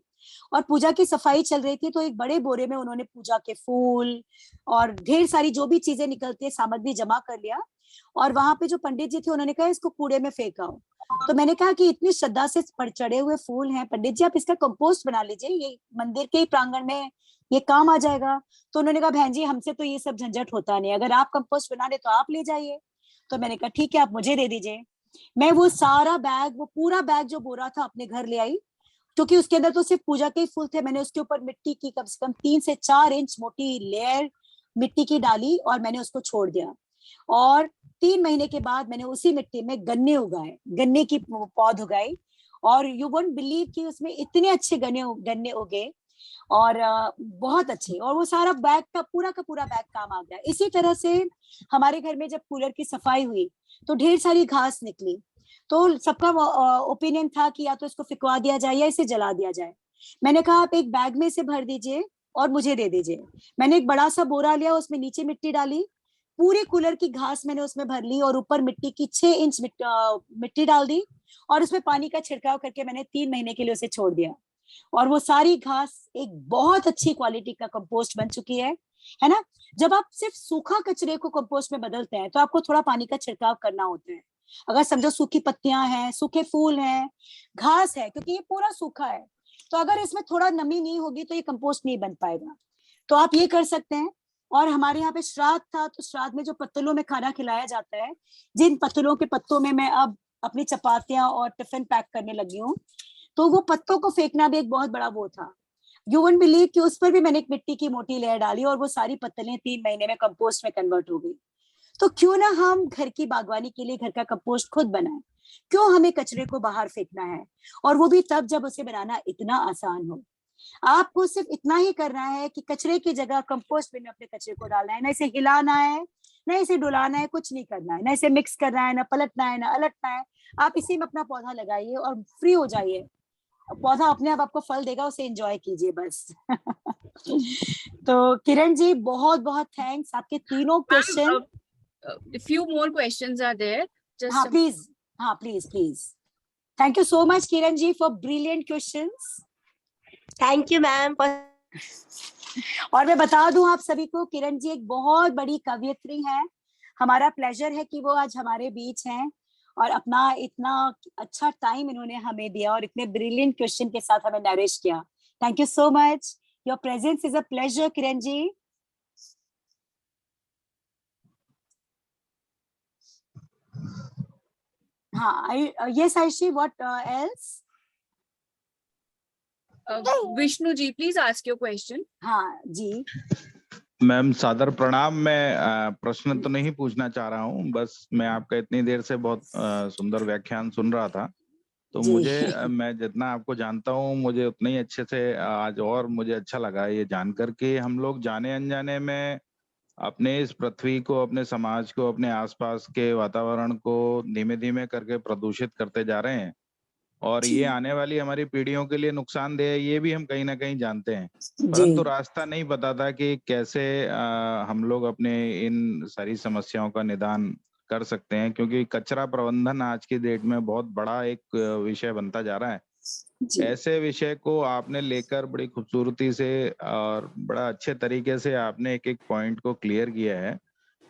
और पूजा की सफाई चल रही थी। तो एक बड़े बोरे में उन्होंने पूजा के फूल और ढेर सारी जो भी चीजें निकलती है सामग्री जमा कर लिया, और वहां पे जो पंडित जी थे उन्होंने कहा इसको कूड़े में फेंकाओ। तो मैंने कहा कि इतनी श्रद्धा से चढ़े हुए फूल हैं पंडित जी, आप इसका कंपोस्ट बना लीजिए, ये मंदिर के ही प्रांगण में ये काम आ जाएगा। तो उन्होंने कहा बहन जी हमसे तो ये सब झंझट होता नहीं, अगर आप कंपोस्ट बना रहे तो आप ले जाइए। तो मैंने कहा ठीक है, आप मुझे दे दीजिए। मैं वो सारा बैग, वो पूरा बैग जो बोरा था अपने घर ले आई, क्योंकि उसके अंदर तो सिर्फ पूजा के ही फूल थे। मैंने उसके ऊपर मिट्टी की कम से कम 3 से 4 इंच मोटी लेयर मिट्टी की डाली और मैंने उसको छोड़ दिया। और 3 महीने के बाद मैंने उसी मिट्टी में गन्ने उगाए, गन्ने की पौध उगाई, और यू वोंट बिलीव कि उसमें इतने अच्छे गन्ने उगे, और बहुत अच्छे, और वो सारा बैग का पूरा बैग काम आ गया। इसी तरह से हमारे घर में जब कूलर की सफाई हुई तो ढेर सारी घास निकली, तो सबका ओपिनियन था कि या तो इसको फिकवा दिया जाए या इसे जला दिया जाए। मैंने कहा आप एक बैग में से भर दीजिए और मुझे दे दीजिए। मैंने एक बड़ा सा बोरा लिया, उसमें नीचे मिट्टी डाली, पूरी कूलर की घास मैंने उसमें भर ली और ऊपर मिट्टी की 6 इंच मिट्टी डाल दी, और उसमें पानी का छिड़काव करके मैंने 3 महीने के लिए उसे छोड़ दिया। और वो सारी घास एक बहुत अच्छी क्वालिटी का कंपोस्ट बन चुकी है ना। जब आप सिर्फ सूखा कचरे को कंपोस्ट में बदलते हैं तो आपको थोड़ा पानी का छिड़काव करना होता है। अगर समझो सूखी पत्तियां हैं, सूखे फूल हैं, घास है, क्योंकि ये पूरा सूखा है, तो अगर इसमें थोड़ा नमी नहीं होगी तो ये कंपोस्ट नहीं बन पाएगा। तो आप ये कर सकते हैं। और हमारे यहाँ पे श्राद्ध था, तो श्राद्ध में जो पत्तलों में खाना खिलाया जाता है, जिन पत्तलों के पत्तों में मैं अब अपनी चपातियां और टिफिन पैक करने लगी हूँ, तो वो पत्तों को फेंकना भी एक बहुत बड़ा वो था। यू वोंट बिलीव कि उस पर भी मैंने एक मिट्टी की मोटी लेयर डाली और वो सारी पत्तलें 3 महीने में कंपोस्ट में कन्वर्ट हो गई। तो क्यों ना हम घर की बागवानी के लिए घर का कंपोस्ट खुद बनाएं, क्यों हमें कचरे को बाहर फेंकना है, और वो भी तब जब उसे बनाना इतना आसान हो। आपको सिर्फ इतना ही करना है कि कचरे की जगह कंपोस्ट बिन में अपने कचरे को डालना है, ना इसे हिलाना है, ना इसे डुलाना है, कुछ नहीं करना है, ना इसे मिक्स करना है, ना पलटना है, ना अलटना है। आप इसी में अपना पौधा लगाइए और फ्री हो जाइए, पौधा अपने आप आपको फल देगा, उसे एंजॉय कीजिए बस। तो किरण जी बहुत बहुत थैंक्स, आपके तीनों question. A few more questions are there. Just हाँ प्लीज, हाँ please please. Thank you so much Kiran ji for brilliant questions. Thank you ma'am. और मैं बता दूं आप सभी को, किरण जी एक बहुत बड़ी कवयित्री हैं। हमारा प्लेजर है कि वो आज हमारे बीच हैं और अपना इतना अच्छा टाइम इन्होंने हमें दिया और इतने ब्रिलियंट क्वेश्चन के साथ हमें नरिश किया। Thank you so much, your presence is a pleasure Kiran ji. हाँ, yes Aishi, what else? Vishnu ji, please ask your question. हाँ जी मैम सादर प्रणाम। मैं प्रश्न तो नहीं पूछना चाह रहा हूँ, बस मैं आपका इतनी देर से बहुत सुंदर व्याख्यान सुन रहा था, तो जी। मुझे मैं जितना आपको जानता हूँ मुझे उतना ही अच्छे से आज और मुझे अच्छा लगा ये जानकर कि हम लोग जाने अनजाने में अपने इस पृथ्वी को, अपने समाज को, अपने आसपास के वातावरण को धीमे धीमे करके प्रदूषित करते जा रहे हैं, और ये आने वाली हमारी पीढ़ियों के लिए नुकसानदेह है, ये भी हम कहीं ना कहीं जानते हैं, परंतु रास्ता नहीं पता था कि कैसे हम लोग अपने इन सारी समस्याओं का निदान कर सकते हैं, क्योंकि कचरा प्रबंधन आज की डेट में बहुत बड़ा एक विषय बनता जा रहा है। जी ऐसे विषय को आपने लेकर बड़ी खूबसूरती से और बड़ा अच्छे तरीके से आपने एक एक पॉइंट को क्लियर किया है।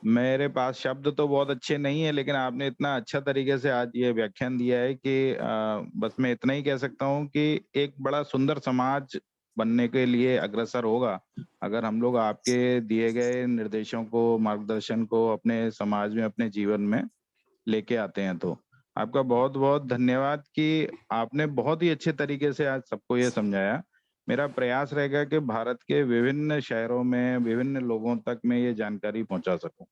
मेरे पास शब्द तो बहुत अच्छे नहीं है, लेकिन आपने इतना अच्छा तरीके से आज ये व्याख्यान दिया है कि बस मैं इतना ही कह सकता हूँ कि एक बड़ा सुंदर समाज बनने के लिए अग्रसर होगा अगर हम लोग आपके दिए गए निर्देशों को, मार्गदर्शन को अपने समाज में, अपने जीवन में लेके आते हैं। तो आपका बहुत बहुत धन्यवाद कि आपने बहुत ही अच्छे तरीके से आज सबको ये समझाया। मेरा प्रयास रहेगा कि भारत के विभिन्न शहरों में विभिन्न लोगों तक मैं ये जानकारी पहुंचा सकूं।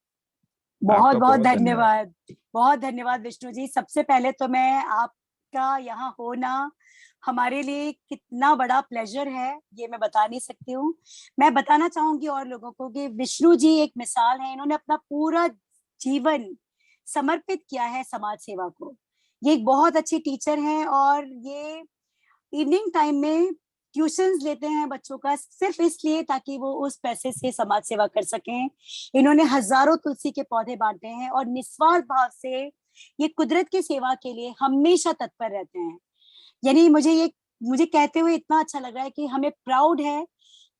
बहुत आपका बहुत बहुत धन्यवाद। धन्यवाद, बहुत धन्यवाद विष्णु जी। सबसे पहले तो मैं आपका यहाँ होना हमारे लिए कितना बड़ा प्लेजर है ये मैं बता नहीं सकती हूँ। मैं बताना चाहूंगी और लोगों को कि विष्णु जी एक मिसाल है, इन्होंने अपना पूरा जीवन समर्पित किया है समाज सेवा को। ये एक बहुत अच्छी टीचर हैं और ये इवनिंग टाइम में ट्यूशंस लेते हैं बच्चों का सिर्फ इसलिए ताकि वो उस पैसे से समाज सेवा कर सकें। इन्होंने हजारों तुलसी के पौधे बांटे हैं और निस्वार्थ भाव से ये कुदरत की सेवा के लिए हमेशा तत्पर रहते हैं। यानी मुझे कहते हुए इतना अच्छा लग रहा है कि हमें प्राउड है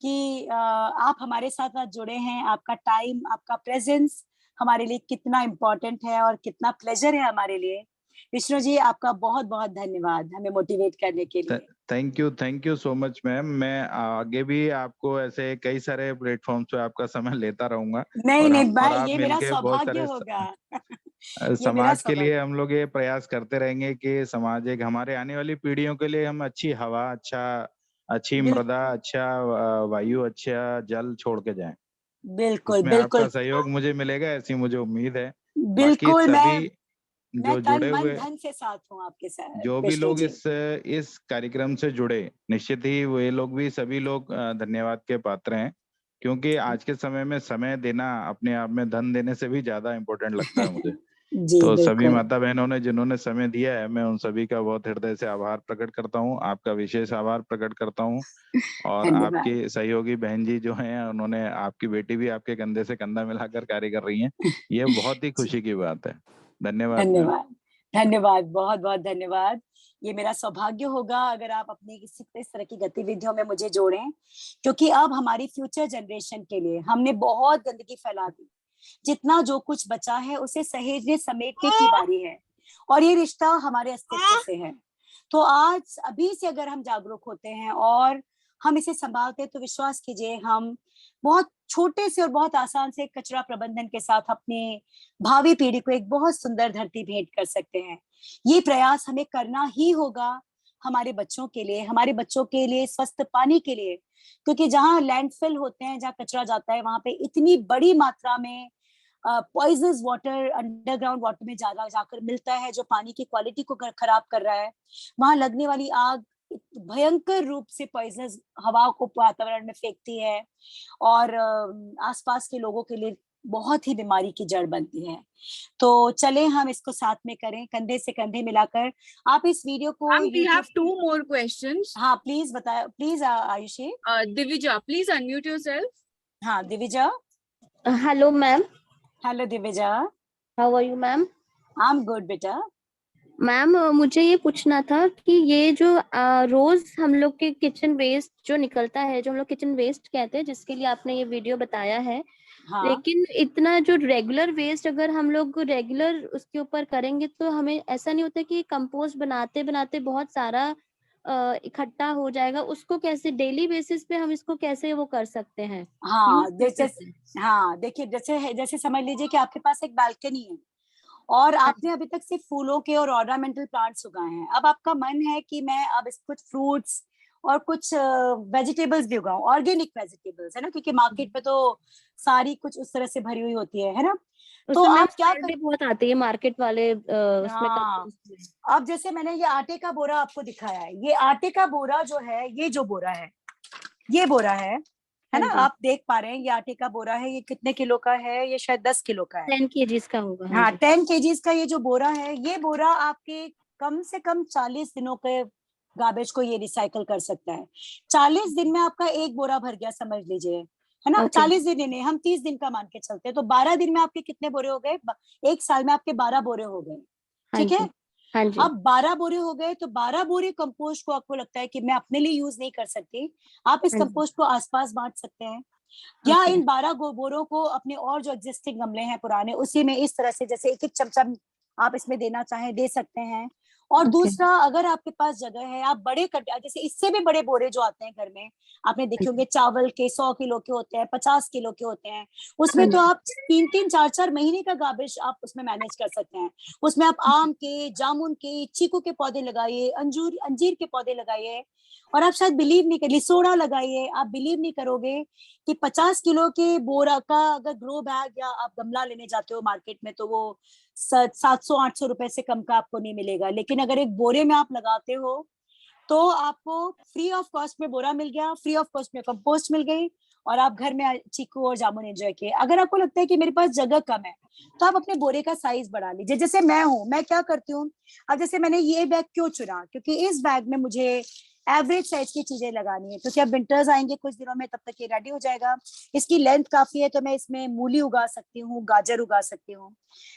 कि आप हमारे साथ आज जुड़े हैं। आपका टाइम, आपका प्रेजेंस हमारे लिए कितना इम्पोर्टेंट है और कितना प्लेजर है हमारे लिए। विष्णु जी आपका बहुत बहुत धन्यवाद हमें मोटिवेट करने के लिए। Thank you so much ma'am. मैं आगे भी आपको ऐसे कई सारे प्लेटफॉर्म्स पे आपका समय लेता रहूंगा नहीं और नहीं, आप ये मेरा मिलके बहुत सौभाग्य सारे होगा। ये मेरा समाज के लिए सौभाग्य। हम लोग ये प्रयास करते रहेंगे कि समाज एक हमारे आने वाली पीढ़ियों के लिए हम अच्छी हवा, अच्छी मृदा, अच्छा वायु, अच्छा जल छोड़ के जाएं। बिल्कुल इसमें बिल्कुल आपका सहयोग मुझे मिलेगा ऐसी मुझे उम्मीद है। बाकी बिल्कुल। सभी मैं जो तन जुड़े मन हुए, धन से साथ हूँ आपके साथ जो भी विष्णु लोग जी। इस कार्यक्रम से जुड़े, निश्चित ही वे लोग भी, सभी लोग धन्यवाद के पात्र हैं, क्योंकि आज के समय में समय देना अपने आप में धन देने से भी ज्यादा इम्पोर्टेंट लगता है मुझे। जी तो सभी बिल्कुल। माता बहनों ने जिन्होंने समय दिया है, मैं उन सभी का बहुत हृदय से आभार प्रकट करता हूँ, आपका विशेष आभार प्रकट करता हूँ। और धन्यवाद। आपकी सहयोगी बहन जी जो हैं, उन्होंने, आपकी बेटी भी आपके कंधे से कंधा मिलाकर कार्य कर रही हैं, ये बहुत ही खुशी की बात है। धन्यवाद मैम। धन्यवाद धन्यवाद, बहुत बहुत धन्यवाद। ये मेरा सौभाग्य होगा अगर आप अपनी किसी इस तरह की गतिविधियों में मुझे जोड़ें, क्योंकि अब हमारी फ्यूचर जनरेशन के लिए हमने बहुत गंदगी फैला दी। जितना जो कुछ बचा है उसे सहेजने समेटने की बारी है और ये रिश्ता हमारे अस्तित्व से है। तो आज अभी से अगर हम जागरूक होते हैं और हम इसे संभालते हैं तो विश्वास कीजिए हम बहुत छोटे से और बहुत आसान से कचरा प्रबंधन के साथ अपने भावी पीढ़ी को एक बहुत सुंदर धरती भेंट कर सकते हैं। ये प्रयास हमें करना ही होगा हमारे बच्चों के लिए, हमारे बच्चों के लिए, स्वस्थ पानी के लिए। क्योंकि जहाँ लैंडफिल होते हैं, जहाँ कचरा जाता है, वहां पे इतनी बड़ी मात्रा में पॉइजनस वाटर अंडरग्राउंड वाटर में ज्यादा जाकर मिलता है जो पानी की क्वालिटी को खराब कर रहा है। वहां लगने वाली आग भयंकर रूप से पॉइजनस हवा को वातावरण में फेंकती है और आसपास के लोगों के लिए बहुत ही बीमारी की जड़ बनती है। तो चले हम इसको साथ में करें, कंधे से कंधे मिलाकर। आप इस वीडियो को Ma'am, we have YouTube 2 more questions. हाँ प्लीज बताया, please Ayushi. Divija, please unmute yourself. हाँ Divija. Hello, ma'am. Hello Divija. How are you, ma'am? I am good बेटा। मैम मुझे ये पूछना था कि ये जो रोज हम लोग के किचन वेस्ट जो निकलता है, जो हम लोग किचन वेस्ट कहते हैं, जिसके लिए आपने ये वीडियो बताया है, हाँ लेकिन इतना जो रेगुलर वेस्ट अगर हम लोग रेगुलर उसके ऊपर करेंगे तो हमें ऐसा नहीं होता कि कंपोस्ट बनाते बनाते बहुत सारा इकट्ठा हो जाएगा। उसको कैसे डेली बेसिस पे हम इसको कैसे वो कर सकते हैं, हाँ यूज कर जैसे सकते हैं? हाँ देखिए, जैसे समझ लीजिए कि आपके पास एक बालकनी है और आपने अभी तक सिर्फ फूलों के और ऑर्नामेंटल प्लांट्स उगाए हैं। अब आपका मन है कि मैं अब इस कुछ फ्रूट्स और कुछ वेजिटेबल्स भी उगाऊं, ऑर्गेनिक वेजिटेबल्स, है ना, क्योंकि मार्केट में तो सारी कुछ उस तरह से भरी हुई होती है ना। तो उसमें आप क्या मैम बहुत आती है मार्केट वाले उसमें हाँ, कंपोस्ट में। अब जैसे मैंने ये आटे का बोरा आपको दिखाया है, ये आटे का बोरा जो है, ये जो बोरा है, ये बोरा है हाँ ना, जी, आप देख पा रहे हैं ये आटे का बोरा है। ये कितने किलो का है? ये शायद 10 किलो का है। 10 kgs का होगा। हाँ हाँ जी। 10 kgs का ये जो बोरा है, ये बोरा आपके कम से कम 40 दिनों के गार्बेज को ये रिसाइकल कर सकता है। 40 दिन में आपका एक बोरा भर गया, समझ लीजिए, है ना। ओके। 40 दिन नहीं, हम 30 दिन का मान के चलते हैं, तो 12 दिन में आपके कितने बोरे हो गए? एक साल में आपके 12 बोरे हो गए। हाँ ठीक जी। है। हाँ जी। अब 12 बोरे हो गए, तो 12 बोरे कंपोस्ट को आपको लगता है कि मैं अपने लिए यूज नहीं कर सकती, आप इस हाँ जी। कंपोस्ट को आसपास बांट सकते हैं, या ओके। इन 12 बोरों को अपने और जो एग्जिस्टिंग गमले हैं पुराने, उसी में इस तरह से जैसे एक एक चमचा आप इसमें देना चाहें दे सकते हैं। और ओके। दूसरा, अगर आपके पास जगह है, आप बड़े जैसे इससे भी बड़े बोरे जो आते हैं घर में, आपने देखे होंगे चावल के 100 किलो के होते हैं, 50 किलो के होते हैं, उसमें हाँ तो जी। आप 3-3, 4-4 महीने का गार्बेज आप उसमें मैनेज कर सकते हैं। उसमें आप आम के, जामुन के, चीकू के पौधे लगाइए, अंजीर के पौधे लगाइए, और आप शायद बिलीव नहीं करिए, सोडा लगाइए, आप बिलीव नहीं करोगे कि 50 किलो के बोरा का अगर ग्रो बैग या आप गमला लेने जाते हो मार्केट में, तो वो 700-800 रुपए से कम का आपको नहीं मिलेगा। लेकिन अगर एक बोरे में आप लगाते हो, तो आपको फ्री ऑफ कॉस्ट में बोरा मिल गया, फ्री ऑफ कॉस्ट में कंपोस्ट मिल गई, और आप घर में चीकू और जामुन एंजॉय किए। अगर आपको लगता है कि मेरे पास जगह कम है, तो आप अपने बोरे का साइज बढ़ा लीजिए। जैसे मैं क्या करती हूँ, अब जैसे मैंने ये बैग क्यों चुना, क्योंकि इस बैग में मुझे एवरेज साइज की चीजें लगानी है, क्योंकि अब विंटर्स आएंगे कुछ दिनों में, तब तक ये रेडी हो जाएगा। इसकी लेंथ काफी है, तो मैं इसमें मूली उगा सकती हूँ, गाजर उगा सकती हूँ।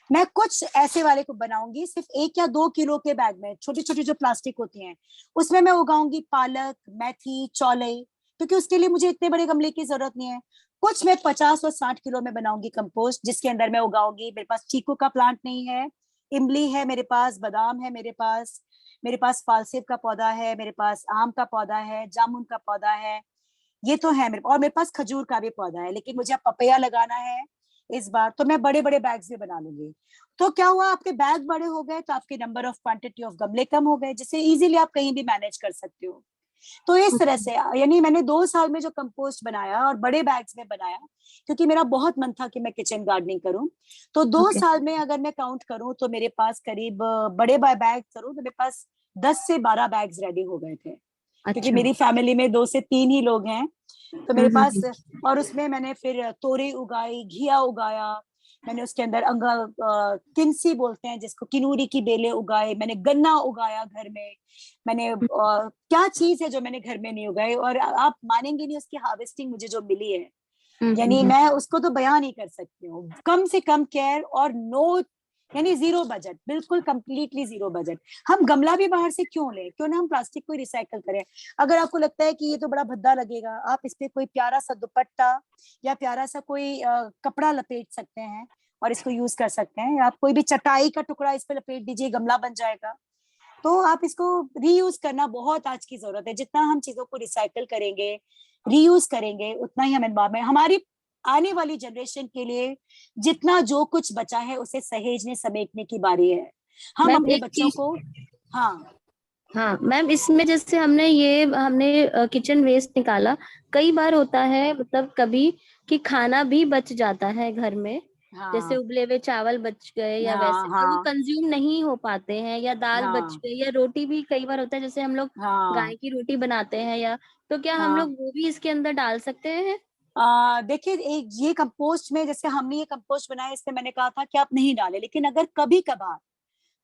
मैं कुछ ऐसे वाले को बनाऊंगी, सिर्फ 1 या 2 किलो के बैग में, छोटी छोटी जो प्लास्टिक होती हैं, उसमें मैं उगाऊंगी पालक, मेथी, चौलाई, क्योंकि उसके लिए मुझे इतने बड़े गमले की जरूरत नहीं है। कुछ मैं 50 और 60 किलो में बनाऊंगी कंपोस्ट, जिसके अंदर मैं उगाऊंगी। मेरे पास चीकू का प्लांट नहीं है, इमली है मेरे पास, बादाम है मेरे पास फालसेब का पौधा है, मेरे पास आम का पौधा है, जामुन का पौधा है, ये तो है मेरे, और मेरे पास खजूर का भी पौधा है। लेकिन मुझे अब पपैया लगाना है इस बार, तो मैं बड़े बड़े बैग्स भी बना लूंगी। तो क्या हुआ, आपके बैग बड़े हो गए, तो आपके नंबर ऑफ क्वांटिटी ऑफ गमले कम हो गए, जिससे इजीली आप कहीं भी मैनेज कर सकते हो। तो इस तरह से, यानी मैंने 2 साल में जो कंपोस्ट बनाया और बड़े बैग्स में बनाया, क्योंकि मेरा बहुत मन था कि मैं किचन गार्डनिंग करूं, तो 2 ओके। साल में अगर मैं काउंट करूं, तो मेरे पास करीब बड़े बैग करूं तो मेरे पास 10 से 12 बैग्स रेडी हो गए थे, क्योंकि अच्छा। मेरी फैमिली में 2 से 3 ही लोग हैं। तो मेरे हम्म। पास, और उसमें मैंने फिर तोरी उगाई, घिया उगाया, मैंने उसके अंदर किन्सी बोलते हैं जिसको, किनूरी की बेलें उगाए, मैंने गन्ना उगाया घर में, मैंने क्या चीज है जो मैंने घर में नहीं उगाई, और आप मानेंगे नहीं उसकी हार्वेस्टिंग मुझे जो मिली है, यानी मैं उसको तो बयान नहीं कर सकती हूँ। कम से कम केयर और नो, यानी जीरो बजट, बिल्कुल कंप्लीटली जीरो बजट। हम गमला भी बाहर से क्यों लें, क्यों ना हम प्लास्टिक को रिसाइकल करें। अगर आपको लगता है कि ये तो बड़ा भद्दा लगेगा, आप इस पे कोई प्यारा सा दुपट्टा या प्यारा सा कोई कपड़ा लपेट सकते हैं और इसको यूज कर सकते हैं। आप कोई भी चटाई का टुकड़ा इस पे लपेट दीजिए, गमला बन जाएगा। तो आप इसको रीयूज करना बहुत आज की जरूरत है। जितना हम चीजों को रिसाइकल करेंगे, रीयूज करेंगे, उतना ही हम एनवायरमेंट, हमारी आने वाली जनरेशन के लिए जितना जो कुछ बचा है उसे सहेजने समेटने की बारी है। हम मैम अपने एक बच्चों चीज, को, हाँ हाँ मैम, इसमें जैसे हमने किचन वेस्ट निकाला, कई बार होता है मतलब कभी कि खाना भी बच जाता है घर में, जैसे हाँ उबले हुए चावल बच गए या हाँ वैसे, और वो हाँ कंज्यूम नहीं हो पाते हैं, या दाल बच हाँ गई, या रोटी भी कई बार होता है, जैसे हम लोग हाँ गाय की रोटी बनाते हैं, या तो क्या हम हाँ। लोग वो भी इसके अंदर डाल सकते हैं? देखिए, एक ये कंपोस्ट में, जैसे हमने ये कंपोस्ट बनाया, इसमें मैंने कहा था कि आप नहीं डालें, लेकिन अगर हाँ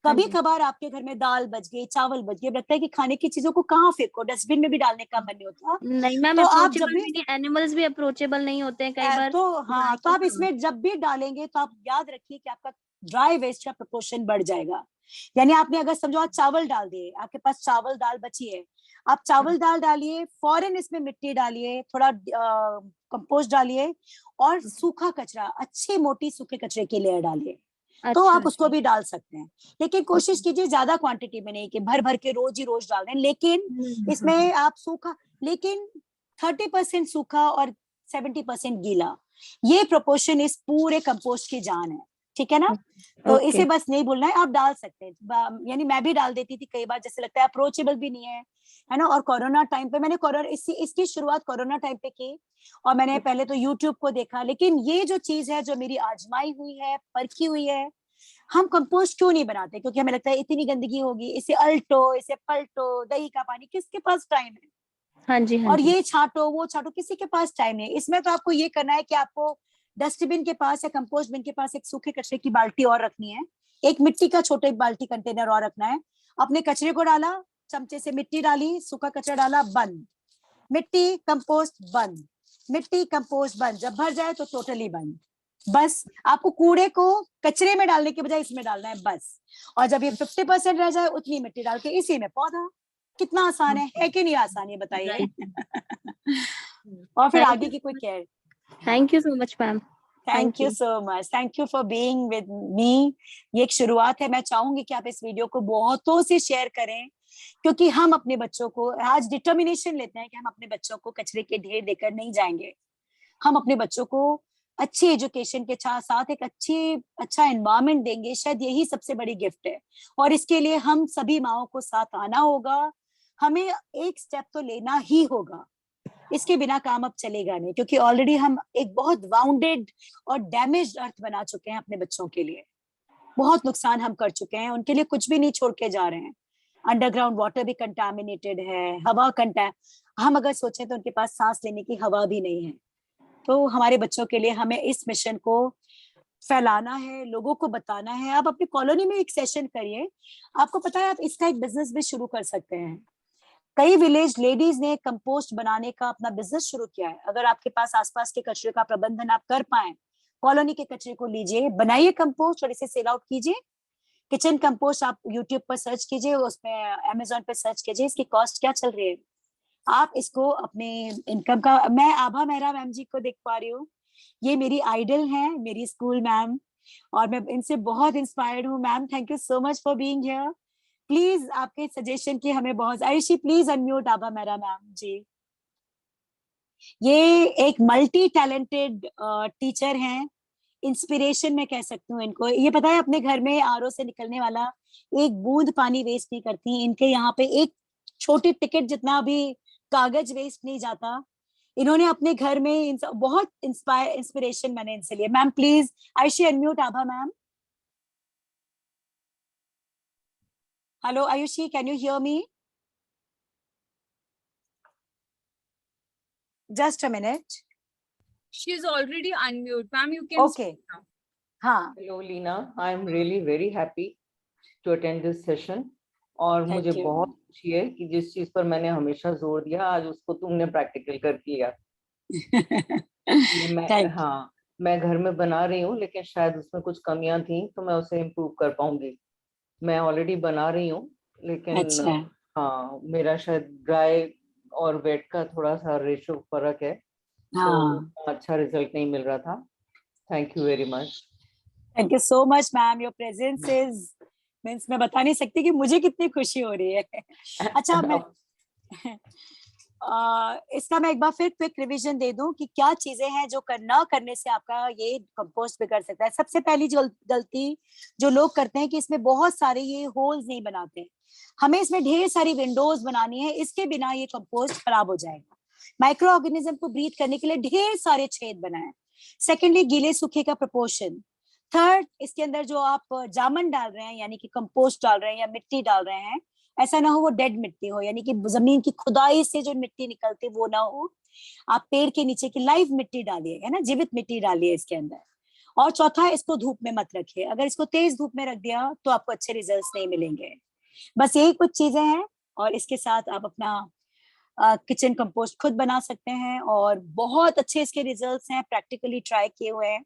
कभी जी। कभार आपके घर में दाल बच गई, चावल बच गए, लगता है कि खाने की चीजों को कहाँ फेंको, डस्टबिन में भी डालने का मन नहीं होता, नहीं मैम, तो आप जब अप्रोचेबल भी भी नहीं, एनिमल्स भी अप्रोचेबल नहीं होते हैं कई बार। तो हाँ, गाय तो को, आप हाँ। इसमें जब भी डालेंगे, तो आप याद रखिए कि आपका ड्राई वेस्ट का प्रोपोर्शन बढ़ जाएगा। यानी आपने अगर समझो आज चावल डाल दिए, आपके पास चावल दाल बची है, आप चावल दाल डालिए, फौरन इसमें मिट्टी डालिए, थोड़ा कंपोस्ट डालिए, और सूखा कचरा, अच्छी मोटी सूखे कचरे की लेयर डालिए, तो अच्छा आप उसको अच्छा। भी डाल सकते हैं। लेकिन कोशिश कीजिए ज्यादा क्वांटिटी में नहीं कि भर भर के रोज ही रोज डाल दें, लेकिन इसमें आप सूखा, लेकिन 30% सूखा और 70% गीला, ये प्रोपोर्शन इस पूरे कंपोस्ट की जान है, ठीक है ना। तो ओके। इसे बस नहीं भूलना है, आप डाल सकते हैं। यानी मैं भी डाल देती थी कई बार, जैसे लगता है अप्रोचेबल भी नहीं है ना। और कोरोना टाइम पे मैंने इसकी शुरुआत कोरोना टाइम पे की, और मैंने पहले तो यूट्यूब को देखा, लेकिन ये जो चीज है जो मेरी आजमाई हुई है, परखी हुई है, हम कंपोस्ट क्यों नहीं बनाते, क्योंकि हमें लगता है इतनी गंदगी होगी, इसे अल्टो, इसे पलटो, दही का पानी, किसके पास टाइम है, हाँ जी हाँ और जी। ये छांटो वो छांटो, किसी के पास टाइम नहीं। इसमें तो आपको ये करना है कि आपको डस्टबिन के पास या कंपोस्ट बिन के पास एक सूखे कचरे की बाल्टी और रखनी है, एक मिट्टी का छोटे बाल्टी कंटेनर और रखना है। अपने कचरे को डाला, चमचे से मिट्टी डाली, सूखा कचरा डाला, बंद, मिट्टी कंपोस्ट बंद, मिट्टी कंपोस्ट बंद, जब भर जाए तो टोटली बंद, बस आपको कूड़े को कचरे में डालने के बजाय इसमें डालना है बस। और जब ये 50% रह जाए उतनी मिट्टी डाल के इसी में पौधा। कितना आसान है कि नहीं आसान, ये बताइए। और फिर आगे की कोई care. Thank you so much ma'am. Thank you so much, thank you for being with me. ये एक शुरुआत है, मैं चाहूंगी कि आप इस वीडियो को बहुतों से शेयर करें, क्योंकि हम अपने बच्चों को आज डिटर्मिनेशन लेते हैं कि हम अपने बच्चों को कचरे के ढेर देकर नहीं जाएंगे। हम अपने बच्चों को अच्छी एजुकेशन के साथ एक अच्छा एनवायरनमेंट देंगे, शायद यही सबसे बड़ी गिफ्ट है। और इसके लिए हम सभी माओं को साथ आना होगा, हमें एक स्टेप तो लेना ही होगा। इसके बिना काम अब चलेगा नहीं, क्योंकि ऑलरेडी हम एक बहुत वाउंडेड और डैमेज्ड अर्थ बना चुके हैं अपने बच्चों के लिए। बहुत नुकसान हम कर चुके हैं, उनके लिए कुछ भी नहीं छोड़ के जा रहे हैं। अंडरग्राउंड वाटर भी कंटामिनेटेड है, हवा हम अगर सोचें तो उनके पास सांस लेने की हवा भी नहीं है। तो हमारे बच्चों के लिए हमें इस मिशन को फैलाना है, लोगों को बताना है। आप अपनी कॉलोनी में एक सेशन करिए, आपको पता है आप इसका एक बिजनेस भी शुरू कर सकते हैं। कई विलेज लेडीज ने कंपोस्ट बनाने का अपना बिजनेस शुरू किया है। अगर आपके पास आसपास के कचरे का प्रबंधन आप कर पाए, कॉलोनी के कचरे को लीजिए, बनाइए कंपोस्ट और इसे सेल आउट कीजिए। किचन कंपोस्ट आप यूट्यूब पर सर्च कीजिए, उसमें अमेजोन पर सर्च कीजिए इसकी कॉस्ट क्या चल रही है। आप इसको अपने इनकम का, मैं आभा मेहरा मैम जी को देख पा रही हूँ, ये मेरी आइडल हैं, मेरी स्कूल मैम, और मैं इनसे बहुत इंस्पायर्ड हूँ। Ma'am thank you so much for being here. Please आपके सजेशन की हमें बहुत। Ayushi please unmute Abha Mehra ma'am ji. ये एक मल्टी टैलेंटेड टीचर हैं, इंस्पिरेशन मैं कह सकती हूँ इनको। ये पता है अपने घर में आरओ से निकलने वाला एक बूंद पानी वेस्ट नहीं करती। इनके यहाँ पे एक छोटी टिकट जितना भी कागज वेस्ट नहीं जाता। इन्होंने अपने घर में बहुत इंस्पिरेशन मैंने इनसे लिया। Ma'am please Ayushi unmute Abha ma'am. Hello Ayushi, can you hear me? Just a minute. She is already unmute. Ma'am, you can Okay. speak now. हाँ, Hello Lina, I am really very happy to attend this session और Thank मुझे you. बहुत खुशी है कि जिस चीज पर मैंने हमेशा जोर दिया आज उसको तुमने प्रैक्टिकल कर दिया। मैं घर में बना रही हूँ लेकिन शायद उसमें कुछ कमियां थी तो मैं उसे इम्प्रूव कर पाऊंगी। मैं ऑलरेडी बना रही हूँ लेकिन अच्छा। हाँ मेरा शायद ड्राई और वेट का थोड़ा सा रेशो फर्क है, हाँ, तो अच्छा रिजल्ट नहीं मिल रहा था। Thank you very much. Thank you so much ma'am. Your presence is means मैं बता नहीं सकती कि मुझे कितनी खुशी हो रही है। अच्छा, मैं इसका मैं एक बार फिर क्विक रिवीजन दे दूं कि क्या चीजें हैं जो न करने से आपका ये कंपोस्ट बिगड़ सकता है। सबसे पहली जो गलती जो लोग करते हैं कि इसमें बहुत सारे ये होल्स नहीं बनाते। हमें इसमें ढेर सारी विंडोज बनानी है, इसके बिना ये कंपोस्ट खराब हो जाएगा। माइक्रो ऑर्गेनिज्म को ब्रीथ करने के लिए ढेर सारे छेद बनाए। सेकेंडली, गीले सूखे का प्रोपोर्शन। थर्ड, इसके अंदर जो आप जामन डाल रहे हैं यानी कि कंपोस्ट डाल रहे हैं या मिट्टी डाल रहे हैं, ऐसा ना हो वो डेड मिट्टी हो, यानी कि जमीन की खुदाई से जो मिट्टी निकलती वो ना हो। आप पेड़ के नीचे की लाइव मिट्टी डालिए, है ना, जीवित मिट्टी डालिए इसके अंदर। और चौथा, इसको धूप में मत रखिए। अगर इसको तेज धूप में रख दिया तो आपको अच्छे रिजल्ट्स नहीं मिलेंगे। बस यही कुछ चीजें हैं, और इसके साथ आप अपना किचन कंपोस्ट खुद बना सकते हैं और बहुत अच्छे इसके रिजल्ट्स हैं, प्रैक्टिकली ट्राई किए हुए हैं।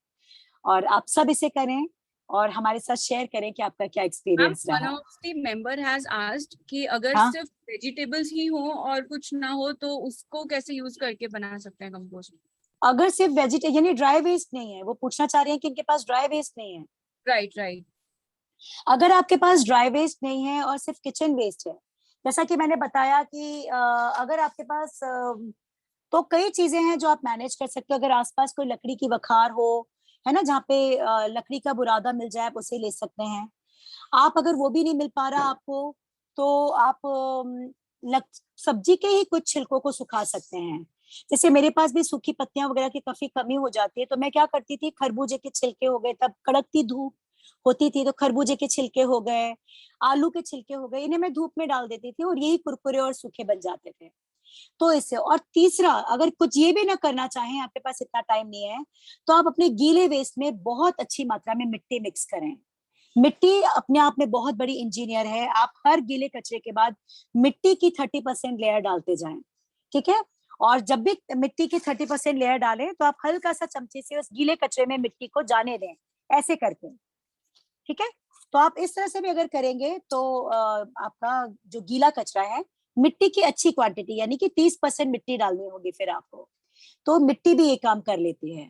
और आप सब इसे करें और हमारे साथ शेयर करें कि आपका क्या Ma'am, एक्सपीरियंस one रहा। of the member has asked कि अगर हाँ? सिर्फ वेजिटेबल्स ही हो और कुछ ना हो तो उसको कैसे यूज करके बना सकते हैं कंपोस्ट? अगर सिर्फ वेजिटेबल यानी ड्राई वेस्ट नहीं है, वो पूछना चाह रहे हैं कि इनके पास ड्राई वेस्ट नहीं है। राइट। अगर आपके पास ड्राई वेस्ट नहीं है और सिर्फ किचन वेस्ट है, जैसा कि मैंने बताया कि अगर आपके पास तो कई चीजें हैं जो आप मैनेज कर सकते हो। अगर आसपास कोई लकड़ी की वखार हो, है ना, जहाँ पे लकड़ी का बुरादा मिल जाए, आप उसे ले सकते हैं। आप अगर वो भी नहीं मिल पा रहा आपको, तो आप सब्जी के ही कुछ छिलकों को सुखा सकते हैं। जैसे मेरे पास भी सूखी पत्तियां वगैरह की काफी कमी हो जाती है, तो मैं क्या करती थी, खरबूजे के छिलके हो गए, तब कड़कती धूप होती थी तो खरबूजे के छिलके हो गए, आलू के छिलके हो गए, इन्हें मैं धूप में डाल देती थी और यही कुरकुरे और सूखे बन जाते थे। तो इससे, और तीसरा, अगर कुछ ये भी ना करना चाहें, आपके पास इतना टाइम नहीं है, तो आप अपने गीले वेस्ट में बहुत अच्छी मात्रा में मिट्टी मिक्स करें। मिट्टी अपने आप में बहुत बड़ी इंजीनियर है। आप हर गीले कचरे के बाद मिट्टी की 30% लेयर डालते जाएं, ठीक है। और जब भी मिट्टी की 30% लेयर डालें तो आप हल्का सा चमचे से उस गीले कचरे में मिट्टी को जाने दें, ऐसे करके, ठीक है। तो आप इस तरह से भी अगर करेंगे तो आपका जो गीला कचरा है, मिट्टी की अच्छी क्वांटिटी यानी कि 30% मिट्टी डालनी होगी फिर आपको, तो मिट्टी भी ये काम कर लेती है।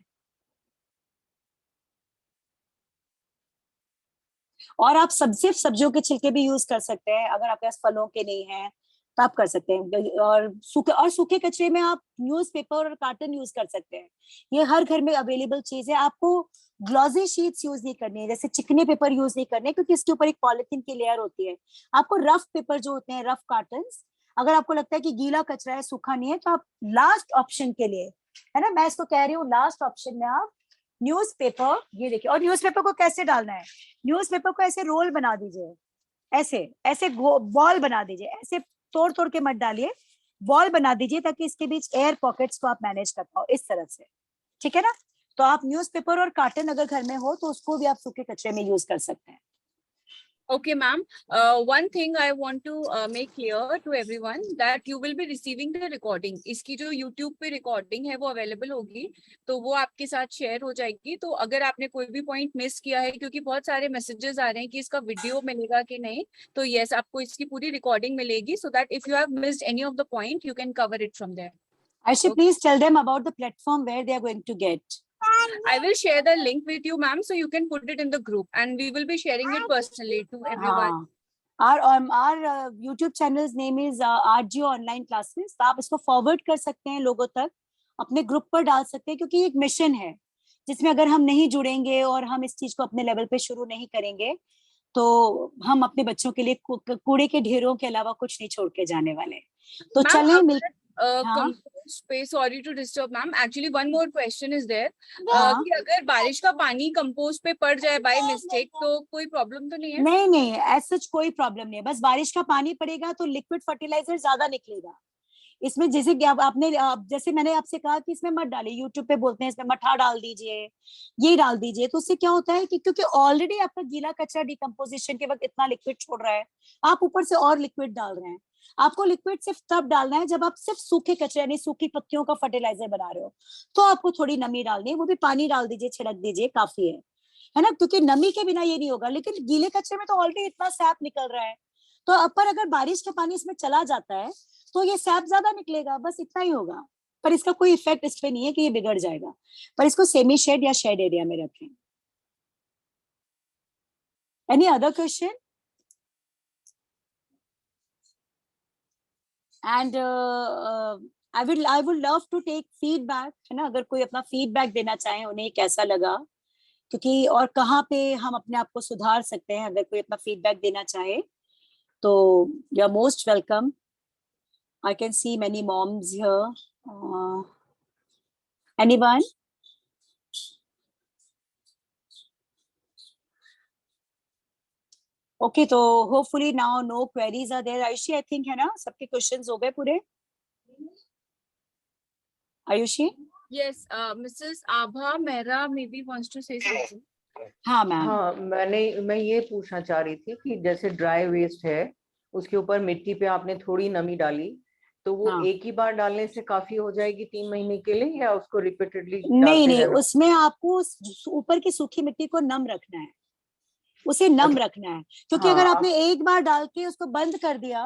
और आप सिर्फ सब्जियों के छिलके भी यूज कर सकते हैं, अगर आपके पास फलों के नहीं है तो आप कर सकते हैं। और सूखे कचरे में आप न्यूज़पेपर और कार्टन यूज कर सकते हैं, ये हर घर में अवेलेबल चीज है। आपको ग्लॉसी शीट्स यूज नहीं करनी है, जैसे चिकने पेपर यूज नहीं करने, क्योंकि इसके ऊपर एक पॉलिथीन की लेयर होती है। आपको रफ पेपर जो होते हैं, रफ कार्टन, अगर आपको लगता है कि गीला कचरा है, सूखा नहीं है, तो आप लास्ट ऑप्शन के लिए, है ना, मैं इसको कह रही हूँ लास्ट ऑप्शन में आप न्यूज़पेपर, ये देखिए। और न्यूज़पेपर को कैसे डालना है, न्यूज़पेपर को ऐसे रोल बना दीजिए, ऐसे ऐसे बॉल बना दीजिए, ऐसे तोड़ तोड़ के मत डालिए, बॉल बना दीजिए ताकि इसके बीच एयर पॉकेट्स को आप मैनेज कर पाओ इस तरह से, ठीक है ना। तो आप न्यूज़पेपर और कार्टन अगर घर में हो तो उसको भी आप सूखे कचरे में यूज कर सकते हैं। Okay, ma'am. One thing I want to make clear to everyone that you will be receiving the recording. इसकी जो YouTube पे recording है वो available होगी, तो वो आपके साथ share हो जाएगी। तो अगर आपने कोई भी point miss किया है, क्योंकि बहुत सारे messages आ रहे हैं कि इसका video मिलेगा कि नहीं, तो yes, आपको इसकी पूरी recording मिलेगी, so that if you have missed any of the point, you can cover it from there. Aisha, please tell them about the platform where they are going to get. I will share the link with you, ma'am, so you can put it in the group, and we will be sharing it personally to everyone. Our YouTube channel's name is RGO Online Classes. तो आप इसको फॉरवर्ड कर सकते हैं लोगों तक, अपने ग्रुप पर डाल सकते हैं, क्योंकि एक मिशन है जिसमें अगर हम नहीं जुड़ेंगे और हम इस चीज को अपने लेवल पे शुरू नहीं करेंगे तो हम अपने बच्चों के लिए कूड़े के ढेरों के अलावा कुछ नहीं छोड़ के जाने वाले। तो चलें मिल compost पे, sorry to disturb ma'am, actually one more question is there, हाँ। कि अगर बारिश का पानी कंपोस्ट पे पड़ जाए बाय मिस्टेक तो कोई प्रॉब्लम तो नहीं है? नहीं नहीं, ऐसा कोई प्रॉब्लम नहीं है, बस बारिश का पानी पड़ेगा तो लिक्विड फर्टिलाइजर ज्यादा निकलेगा इसमें। जैसे कि आपने जैसे मैंने आपसे कहा कि इसमें मत डालिए, यूट्यूब पे बोलते हैं इसमें मठा डाल दीजिए, ये डाल दीजिए, तो उससे क्या होता है कि क्योंकि ऑलरेडी आपका गीला कचरा डिकम्पोजिशन के वक्त इतना लिक्विड छोड़ रहा है, आप ऊपर से और लिक्विड डाल रहे हैं। आपको लिक्विड सिर्फ तब डालना है जब आप सिर्फ सूखे कचरे यानी सूखी पत्तियों का फर्टिलाइजर बना रहे हो, तो आपको थोड़ी नमी डालनी है, वो भी पानी डाल दीजिए, छिड़क दीजिए, काफी है ना, क्योंकि नमी के बिना ये नहीं होगा। लेकिन गीले कचरे में तो ऑलरेडी इतना सैप निकल रहा है, तो अब पर अगर बारिश का पानी इसमें चला जाता है तो ये सैप ज्यादा निकलेगा, बस इतना ही होगा, पर इसका कोई इफेक्ट इस पे नहीं है कि ये बिगड़ जाएगा। पर इसको सेमी शेड या शेड एरिया में रखें। Any other question? And I would love to take feedback, है ना, अगर कोई अपना फीडबैक देना चाहे उन्हें कैसा लगा, क्योंकि और कहाँ पे हम अपने आप को सुधार सकते हैं, अगर कोई अपना फीडबैक देना चाहे तो you are most welcome. I can see many moms here. Anyone? Okay, तो hopefully now no queries are there. Ayushi, I think है ना, सबके questions हो गए पूरे? Ayushi? Yes, Mrs. Abha Mehra maybe wants to say something. हाँ मैम। हाँ, मैं ये पूछना चाह रही थी कि जैसे ड्राई वेस्ट है उसके ऊपर मिट्टी पे आपने थोड़ी नमी डाली, तो वो हाँ। एक ही बार डालने से काफी हो जाएगी 3 महीने के लिए, या उसको रिपीटेडली? नहीं, उसमें आपको ऊपर की सूखी मिट्टी को नम रखना है, उसे नम रखना है, क्योंकि अगर आपने एक बार डाल के उसको बंद कर दिया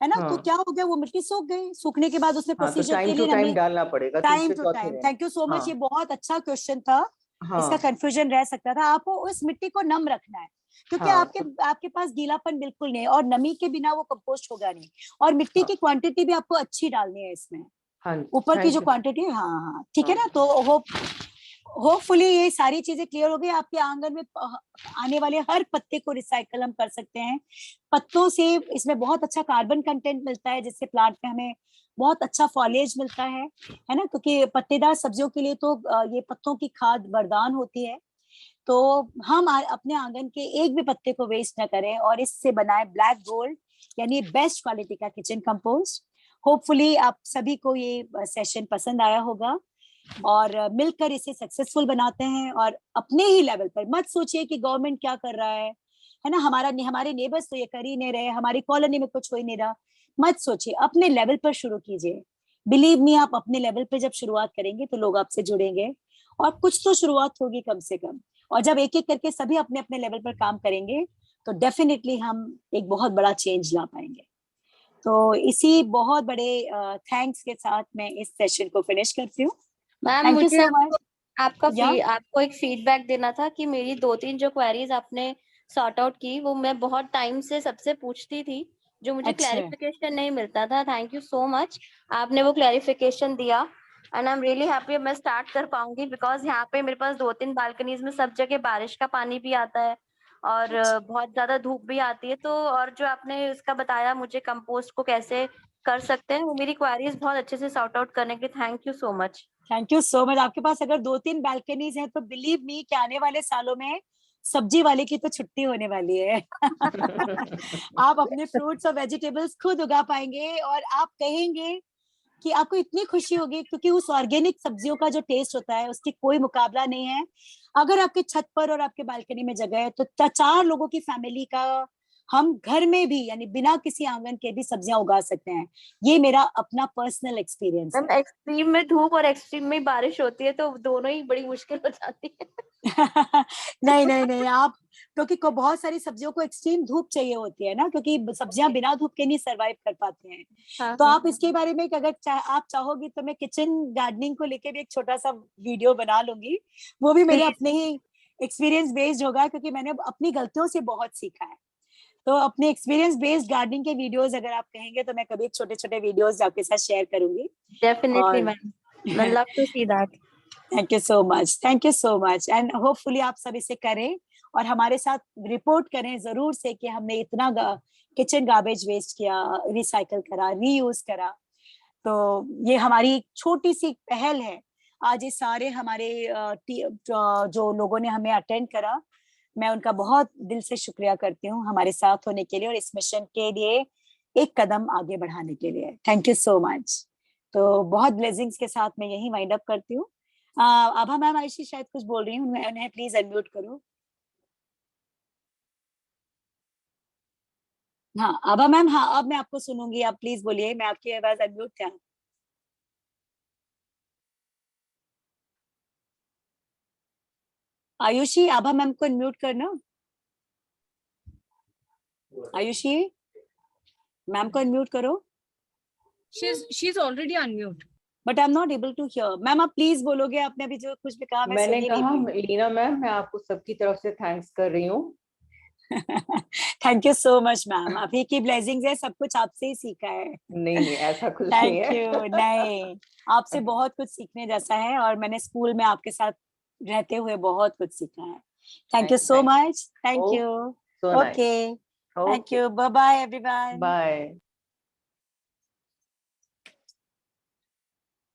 है ना, तो क्या हो गया, वो मिट्टी सूख गई, सूखने के बाद उसमें प्रोसीजर के लिए टाइम डालना पड़ेगा, time to time. Thank you so much, ये बहुत अच्छा क्वेश्चन था, इसका कंफ्यूजन रह सकता था। आपको उस मिट्टी को नम रखना है, क्योंकि आपके पास गीलापन बिल्कुल नहीं है, और नमी के बिना वो कंपोस्ट होगा नहीं, और मिट्टी की क्वांटिटी भी आपको अच्छी डालनी है इसमें, ऊपर की जो क्वांटिटी। हाँ, ठीक है ना। तो होपफुली ये सारी चीजें क्लियर हो गई। आपके आंगन में आने वाले हर पत्ते को रिसाइकल हम कर सकते हैं। पत्तों से इसमें बहुत अच्छा कार्बन कंटेंट मिलता है, जिससे प्लांट में हमें बहुत अच्छा फॉलेज मिलता है ना, क्योंकि पत्तेदार सब्जियों के लिए तो ये पत्तों की खाद वरदान होती है। तो हम अपने आंगन के एक भी पत्ते को वेस्ट न करें और इससे बनाए ब्लैक गोल्ड यानी बेस्ट क्वालिटी का किचन कंपोस्ट। होपफुली आप सभी को ये सेशन पसंद आया होगा और मिलकर इसे सक्सेसफुल बनाते हैं। और अपने ही लेवल पर मत सोचिए कि गवर्नमेंट क्या कर रहा है ना, हमारे नेबर्स तो ये कर ही नहीं रहे, हमारी कॉलोनी में कुछ हो ही नहीं रहा, मत सोचिए, अपने लेवल पर शुरू कीजिए। बिलीव मी, आप अपने लेवल पे जब शुरुआत करेंगे तो लोग आपसे जुड़ेंगे और कुछ तो शुरुआत होगी कम से कम। और जब एक एक करके सभी अपने अपने लेवल पर काम करेंगे तो डेफिनेटली हम एक बहुत बड़ा चेंज ला पाएंगे। तो इसी बहुत बड़े थैंक्स के साथ मैं इस सेशन को फिनिश करती हूँ। मैम थैंक यू मुझे सो मच। आपको एक फीडबैक देना था कि मेरी 2-3 जो क्वेरीज आपने सॉर्ट आउट की, वो मैं बहुत टाइम से सबसे पूछती थी, जो मुझे अच्छा। क्लैरिफिकेशन नहीं मिलता था। थैंक यू सो मच, आपने वो क्लैरिफिकेशन दिया and I am really happy. मैं स्टार्ट कर पाऊंगी बिकॉज यहाँ पे मेरे पास 2-3 बालकनीज में सब जगह बारिश का पानी भी आता है और बहुत ज्यादा धूप भी आती है। तो और जो आपने उसका बताया मुझे कंपोस्ट को कैसे कर सकते हैं, वो मेरी क्वेरीज बहुत अच्छे से सॉर्ट आउट करने के लिए thank you so much. Thank you so much. आपके पास अगर 2-3 बालकनीज हैं तो बिलीव मी कि आने वाले सालों में सब्जी वाले की तो छुट्टी होने वाली है। आप अपने फ्रूट्स और वेजिटेबल्स खुद उगा पाएंगे और आप कहेंगे कि आपको इतनी खुशी होगी, क्योंकि उस ऑर्गेनिक सब्जियों का जो टेस्ट होता है उसकी कोई मुकाबला नहीं है। अगर आपके छत पर और आपके बालकनी में जगह है तो 4 लोगों की फैमिली का हम घर में भी, यानी बिना किसी आंगन के भी सब्जियां उगा सकते हैं। ये मेरा अपना पर्सनल एक्सपीरियंस मैम है। एक्सट्रीम में धूप और एक्सट्रीम में बारिश होती है तो दोनों ही बड़ी मुश्किल हो जाती है। नहीं नहीं नहीं, आप, क्योंकि बहुत सारी सब्जियों को एक्सट्रीम धूप चाहिए होती है ना, क्योंकि सब्जियां बिना धूप के नहीं सरवाइव कर पाते हैं। हाँ, तो हाँ, आप इसके बारे में अगर आप चाहोगी तो मैं किचन गार्डनिंग को लेके भी एक छोटा सा वीडियो बना लूंगी। वो भी मेरे प्लीज। अपने ही एक्सपीरियंस बेस्ड होगा, क्योंकि मैंने अपनी गलतियों से बहुत सीखा है। तो अपने एक्सपीरियंस बेस्ड गार्डनिंग के वीडियोस अगर आप कहेंगे तो मैं कभी छोटे छोटे वीडियोस आपके साथ शेयर करूंगी। डेफिनेटली और ma'am, I love to see that. Thank you so much, thank you so much. And hopefully आप सब इसे करें और हमारे साथ रिपोर्ट करें जरूर से कि हमने इतना किचन गार्बेज वेस्ट किया, रिसाइकल करा, रीयूज करा। तो ये हमारी छोटी सी पहल है। आज ये सारे हमारे जो लोगों ने हमें अटेंड करा, मैं उनका बहुत दिल से शुक्रिया करती हूँ हमारे साथ होने के लिए और इस मिशन के लिए एक कदम आगे बढ़ाने के लिए। Thank you so much. तो बहुत ब्लेसिंग्स के साथ मैं यही वाइंड अप करती हूँ। आभा मैम, आयशी शायद कुछ बोल रही हूँ, उन्हें प्लीज अनम्यूट करो। हाँ आभा मैम, हाँ अब मैं आपको सुनूंगी, आप प्लीज बोलिए, मैं आपकी आवाज अनम्यूट था। आयुषी, आभा मैम को अनम्यूट करना। आयुषी मैम को अनम्यूट करो। she's already unmute. But I am not able to hear. Ma'am आप प्लीज बोलोगे, आपने अभी जो कुछ भी कहा मैं मैंने सुन ही नहीं कहा पाई। लीना मैम, मैं आपको सबकी तरफ से थैंक्स कर रही हूँ। Thank you so much ma'am, अभी की ब्लेसिंग्स है, सब कुछ आपसे ही सीखा है। नहीं नहीं, ऐसा कुछ नहीं थैंक है। यू। नहीं, आपसे बहुत कुछ सीखने जैसा है और मैंने स्कूल में आपके साथ रहते हुए बहुत कुछ सीखा है। Thank you so Thank you. Much. Thank Oh, you. so nice. Okay, thank Okay, you, bye bye everyone. bye.